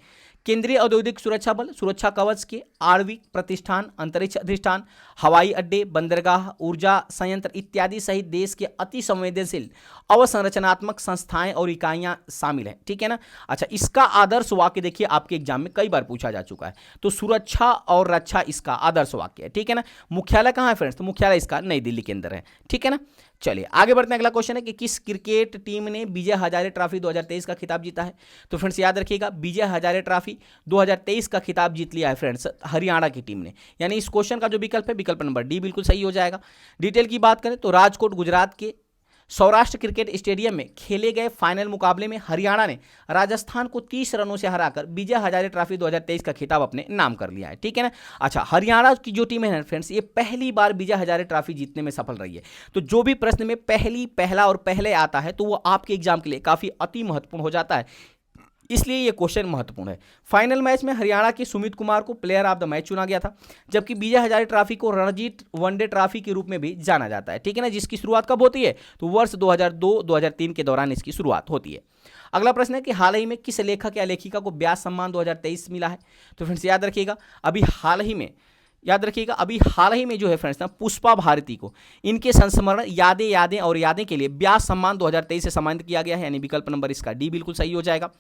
केंद्रीय औद्योगिक सुरक्षा बल सुरक्षा कवच के आणविक प्रतिष्ठान, अंतरिक्ष अधिष्ठान, हवाई अड्डे, बंदरगाह, ऊर्जा संयंत्र इत्यादि सहित देश के अति संवेदनशील अवसंरचनात्मक संस्थाएं और इकाइयां शामिल हैं, ठीक है ना। अच्छा, इसका आदर्श वाक्य देखिए आपके एग्जाम में कई बार पूछा जा चुका है, तो सुरक्षा और रक्षा इसका आदर्श वाक्य है, ठीक है ना। मुख्यालय कहाँ है फ्रेंड्स? तो मुख्यालय इसका नई दिल्ली के अंदर है, ठीक है ना। चलिए आगे बढ़ते हैं। अगला क्वेश्चन है कि किस क्रिकेट टीम ने विजय हजारे ट्रॉफी 2023 का खिताब जीता है? तो फ्रेंड्स याद रखिएगा, विजय हजारे ट्रॉफी 2023 का खिताब जीत लिया है फ्रेंड्स हरियाणा की टीम ने, यानी इस क्वेश्चन का जो विकल्प है, विकल्प नंबर डी बिल्कुल सही हो जाएगा। डिटेल की बात करें तो राजकोट गुजरात के सौराष्ट्र क्रिकेट स्टेडियम में खेले गए फाइनल मुकाबले में हरियाणा ने राजस्थान को 30 रनों से हराकर विजय हजारे ट्रॉफी 2023 का खिताब अपने नाम कर लिया है, ठीक है ना। अच्छा, हरियाणा की जो टीम है फ्रेंड्स, ये पहली बार विजय हजारे ट्रॉफी जीतने में सफल रही है। तो जो भी प्रश्न में पहला और पहले आता है, तो वो आपके एग्जाम के लिए काफी अति महत्वपूर्ण हो जाता है, इसलिए ये क्वेश्चन महत्वपूर्ण है। फाइनल मैच में हरियाणा के सुमित कुमार को प्लेयर ऑफ द मैच चुना गया था, जबकि विजय हजारे ट्रॉफी को रणजी वनडे ट्रॉफी के रूप में भी जाना जाता है, ठीक है ना, जिसकी शुरुआत कब होती है? तो वर्ष 2002-2003 के दौरान इसकी शुरुआत होती है। अगला प्रश्न है कि हाल ही में किस लेखक या लेखिका को व्यास सम्मान 2023 मिला है? तो फ्रेंड्स याद रखिएगा, अभी हाल ही में जो है फ्रेंड्स ना, पुष्पा भारती को इनके संस्मरण यादें और यादें के लिए व्यास सम्मान 2023 से सम्मानित किया गया है, यानी विकल्प नंबर इसका डी बिल्कुल सही हो जाएगा।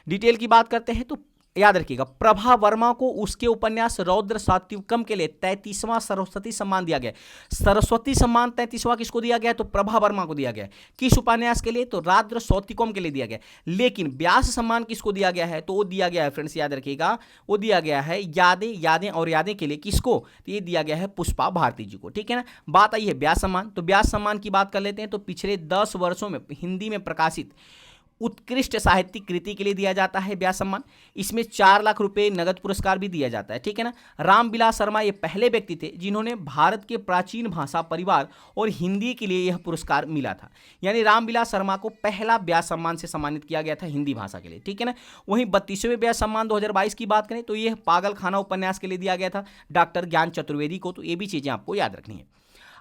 डिटेल की बात करते हैं तो याद रखिएगा, प्रभा वर्मा को उसके उपन्यास रौद्र सात्विकम के लिए 33वां सरस्वती सम्मान दिया गया। सरस्वती सम्मान 33वां किसको दिया गया? तो प्रभा वर्मा को दिया गया। किस उपन्यास के लिए? तो रौद्र सात्विकम के लिए दिया गया। लेकिन व्यास सम्मान किसको दिया गया है? तो वो दिया गया है फ्रेंड्स, याद रखिएगा, वो दिया गया है यादें और यादें के लिए। किसको? तो ये दिया गया है पुष्पा भारती जी को, ठीक है ना। बात आई है व्यास सम्मान, तो व्यास सम्मान की बात कर लेते हैं। तो पिछले 10 वर्षों में हिंदी में प्रकाशित उत्कृष्ट साहित्यिक कृति के लिए दिया जाता है व्यास सम्मान। इसमें 4 लाख रुपए नगद पुरस्कार भी दिया जाता है, ठीक है ना। रामविलास शर्मा ये पहले व्यक्ति थे जिन्होंने भारत के प्राचीन भाषा, परिवार और हिंदी के लिए यह पुरस्कार मिला था, यानी रामविलास शर्मा को पहला व्यास सम्मान से सम्मानित किया गया था हिंदी भाषा के लिए, ठीक है ना। वहीं 32वें व्यास सम्मान 2022 की बात करें तो यह पागल खाना उपन्यास के लिए दिया गया था डॉक्टर ज्ञान चतुर्वेदी को। तो ये भी चीजें आपको याद रखनी है।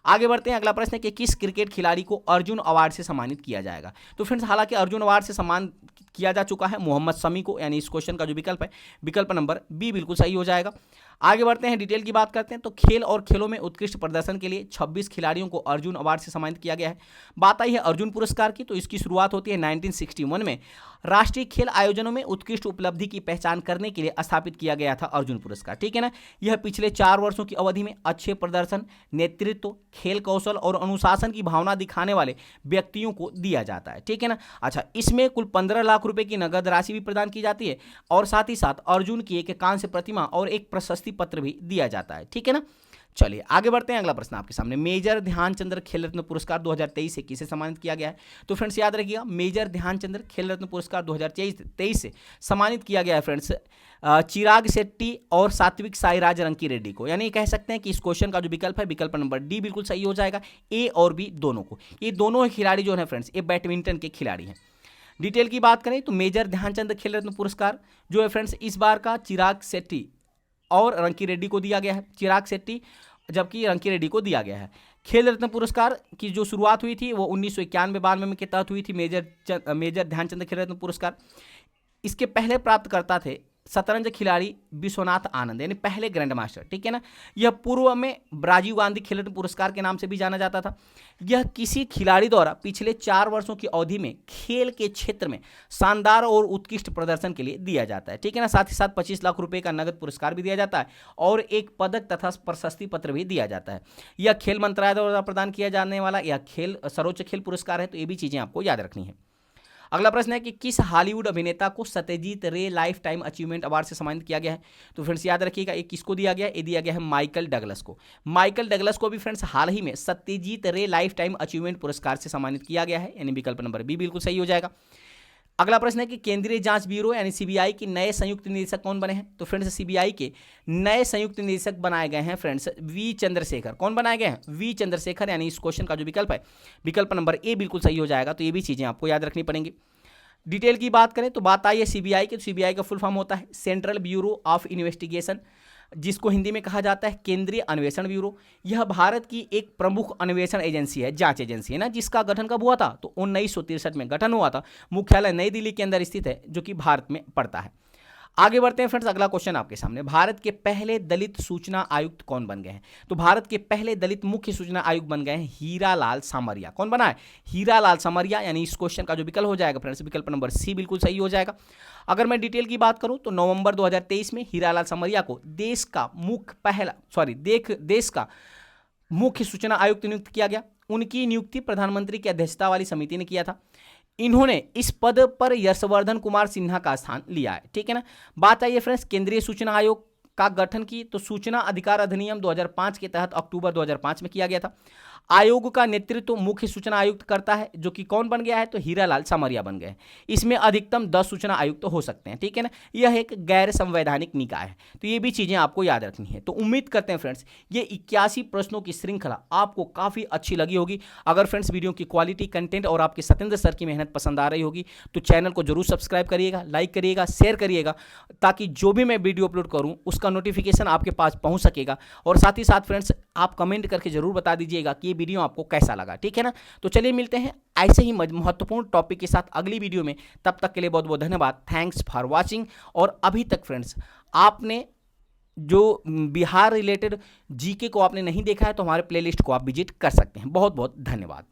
आगे बढ़ते हैं। अगला प्रश्न है कि किस क्रिकेट खिलाड़ी को अर्जुन अवार्ड से सम्मानित किया जाएगा? तो फ्रेंड्स हालांकि अर्जुन अवार्ड से सम्मान किया जा चुका है मोहम्मद शमी को, यानी इस क्वेश्चन का जो विकल्प है, विकल्प नंबर बी बिल्कुल सही हो जाएगा। आगे बढ़ते हैं, डिटेल की बात करते हैं। तो खेल और खेलों में उत्कृष्ट प्रदर्शन के लिए 26 खिलाड़ियों को अर्जुन अवार्ड से सम्मानित किया गया है। बात आई है अर्जुन पुरस्कार की, तो इसकी शुरुआत होती है 1961 में। राष्ट्रीय खेल आयोजनों में उत्कृष्ट उपलब्धि की पहचान करने के लिए स्थापित किया गया था अर्जुन पुरस्कार, ठीक है ना। यह पिछले 4 वर्षों की अवधि में अच्छे प्रदर्शन, नेतृत्व, खेल कौशल और अनुशासन की भावना दिखाने वाले व्यक्तियों को दिया जाता है, ठीक है ना। अच्छा, इसमें कुल 15 लाख रुपए की नगद राशि भी प्रदान की जाती है और साथ ही साथ अर्जुन की एक कांस्य प्रतिमा और एक प्रशस्ति पत्र भी दिया जाता है, ठीक है ना। चलिए आगे बढ़ते हैं। अगला प्रश्न आपके सामने, मेजर ध्यानचंद्र खेल रत्न पुरस्कार 2023 से किसे सम्मानित किया गया है? तो फ्रेंड्स याद रखिएगा, मेजर ध्यानचंद्र खेल रत्न पुरस्कार 2023 से सम्मानित किया गया है फ्रेंड्स चिराग शेट्टी और सात्विक साईराज रंकी रेड्डी को, यानी कह सकते हैं कि इस क्वेश्चन का जो विकल्प है, विकल्प नंबर डी बिल्कुल सही हो जाएगा। ए और बी दोनों को, ये दोनों खिलाड़ी जो है फ्रेंड्स, ये बैडमिंटन के खिलाड़ी हैं। डिटेल की बात करें तो मेजर ध्यानचंद खेल रत्न पुरस्कार जो है फ्रेंड्स इस बार का चिराग शेट्टी और रंकी रेड्डी को दिया गया है। चिराग शेट्टी जबकि रंकी रेड्डी को दिया गया है। खेल रत्न पुरस्कार की जो शुरुआत हुई थी वो 1991-92 में के तहत हुई थी, मेजर ध्यानचंद खेल रत्न पुरस्कार। इसके पहले प्राप्तकर्ता थे शतरंज खिलाड़ी विश्वनाथ आनंद, यानी पहले ग्रैंड मास्टर, ठीक है ना। यह पूर्व में राजीव गांधी खेल रत्न पुरस्कार के नाम से भी जाना जाता था। यह किसी खिलाड़ी द्वारा पिछले 4 वर्षों की अवधि में खेल के क्षेत्र में शानदार और उत्कृष्ट प्रदर्शन के लिए दिया जाता है, ठीक है ना। साथ ही साथ 25 लाख रुपए का नगद पुरस्कार भी दिया जाता है और एक पदक तथा प्रशस्ति पत्र भी दिया जाता है। यह खेल मंत्रालय द्वारा प्रदान किया जाने वाला यह खेल सर्वोच्च खेल पुरस्कार है, तो ये भी चीजें आपको याद रखनी है। अगला प्रश्न है कि किस हॉलीवुड अभिनेता को सत्यजीत रे लाइफ टाइम अचीवमेंट अवार्ड से सम्मानित किया गया है? तो फ्रेंड्स याद रखिएगा, ये किसको दिया गया है? ये दिया गया है माइकल डगलस को। माइकल डगलस को भी फ्रेंड्स हाल ही में सत्यजीत रे लाइफ टाइम अचीवमेंट पुरस्कार से सम्मानित किया गया है, यानी विकल्प नंबर बी बिल्कुल सही हो जाएगा। अगला प्रश्न है कि केंद्रीय जांच ब्यूरो यानी सीबीआई के नए संयुक्त निदेशक कौन बने हैं? तो फ्रेंड्स सीबीआई के नए संयुक्त निदेशक बनाए गए हैं फ्रेंड्स वी चंद्रशेखर। कौन बनाए गए हैं? वी चंद्रशेखर, यानी इस क्वेश्चन का जो विकल्प है विकल्प नंबर ए बिल्कुल सही हो जाएगा। तो ये भी चीजें आपको याद रखनी पड़ेंगी। डिटेल की बात करें तो बात आई है सीबीआई की, तो सीबीआई का फुल फॉर्म होता है सेंट्रल ब्यूरो ऑफ इन्वेस्टिगेशन, जिसको हिंदी में कहा जाता है केंद्रीय अन्वेषण ब्यूरो। यह भारत की एक प्रमुख अन्वेषण एजेंसी है, जांच एजेंसी है ना, जिसका गठन कब हुआ था? तो 1963 में गठन हुआ था। मुख्यालय नई दिल्ली के अंदर स्थित है, जो कि भारत में पड़ता है। आगे बढ़ते हैं फ्रेंड्स, अगला क्वेश्चन आपके सामने, भारत के पहले दलित सूचना आयुक्त कौन बन गए हैं? तो भारत के पहले दलित मुख्य सूचना आयुक्त बन गए हैं हीरालाल सामरिया। कौन बना है? हीरालाल सामरिया, यानी इस क्वेश्चन का जो विकल्प हो जाएगा फ्रेंड्स विकल्प नंबर सी बिल्कुल सही हो जाएगा। अगर मैं डिटेल की बात करूं तो नवंबर 2023 में हीरालाल सामरिया को देश का मुख्य सूचना आयुक्त नियुक्त किया गया। उनकी नियुक्ति प्रधानमंत्री की अध्यक्षता वाली समिति ने किया था। इन्होंने इस पद पर यशवर्धन कुमार सिन्हा का स्थान लिया है, ठीक है ना। बात आई है फ्रेंड्स केंद्रीय सूचना आयोग का गठन की, तो सूचना अधिकार अधिनियम 2005 के तहत अक्टूबर 2005 में किया गया था। आयोग का नेतृत्व मुख्य सूचना आयुक्त करता है, जो कि कौन बन गया है? तो हीरालाल सामरिया बन गए। इसमें अधिकतम 10 सूचना आयुक्त हो सकते हैं, ठीक है ना। यह एक गैर संवैधानिक निकाय है, तो ये भी चीजें आपको याद रखनी है। तो उम्मीद करते हैं फ्रेंड्स ये 81 प्रश्नों की श्रृंखला आपको काफी अच्छी लगी होगी। अगर फ्रेंड्स वीडियो की क्वालिटी, कंटेंट और आपके सत्येंद्र सर की मेहनत पसंद आ रही होगी तो चैनल को जरूर सब्सक्राइब करिएगा, लाइक करिएगा, शेयर करिएगा, ताकि जो भी मैं वीडियो अपलोड करूं उसका नोटिफिकेशन आपके पास पहुंच सकेगा। और साथ ही साथ फ्रेंड्स आप कमेंट करके जरूर बता दीजिएगा कि ये वीडियो आपको कैसा लगा, ठीक है ना। तो चलिए मिलते हैं ऐसे ही महत्वपूर्ण टॉपिक के साथ अगली वीडियो में। तब तक के लिए बहुत बहुत धन्यवाद। Thanks for watching. और अभी तक फ्रेंड्स आपने जो बिहार रिलेटेड जीके को आपने नहीं देखा है तो हमारे प्लेलिस्ट को आप विजिट कर सकते हैं। बहुत बहुत धन्यवाद।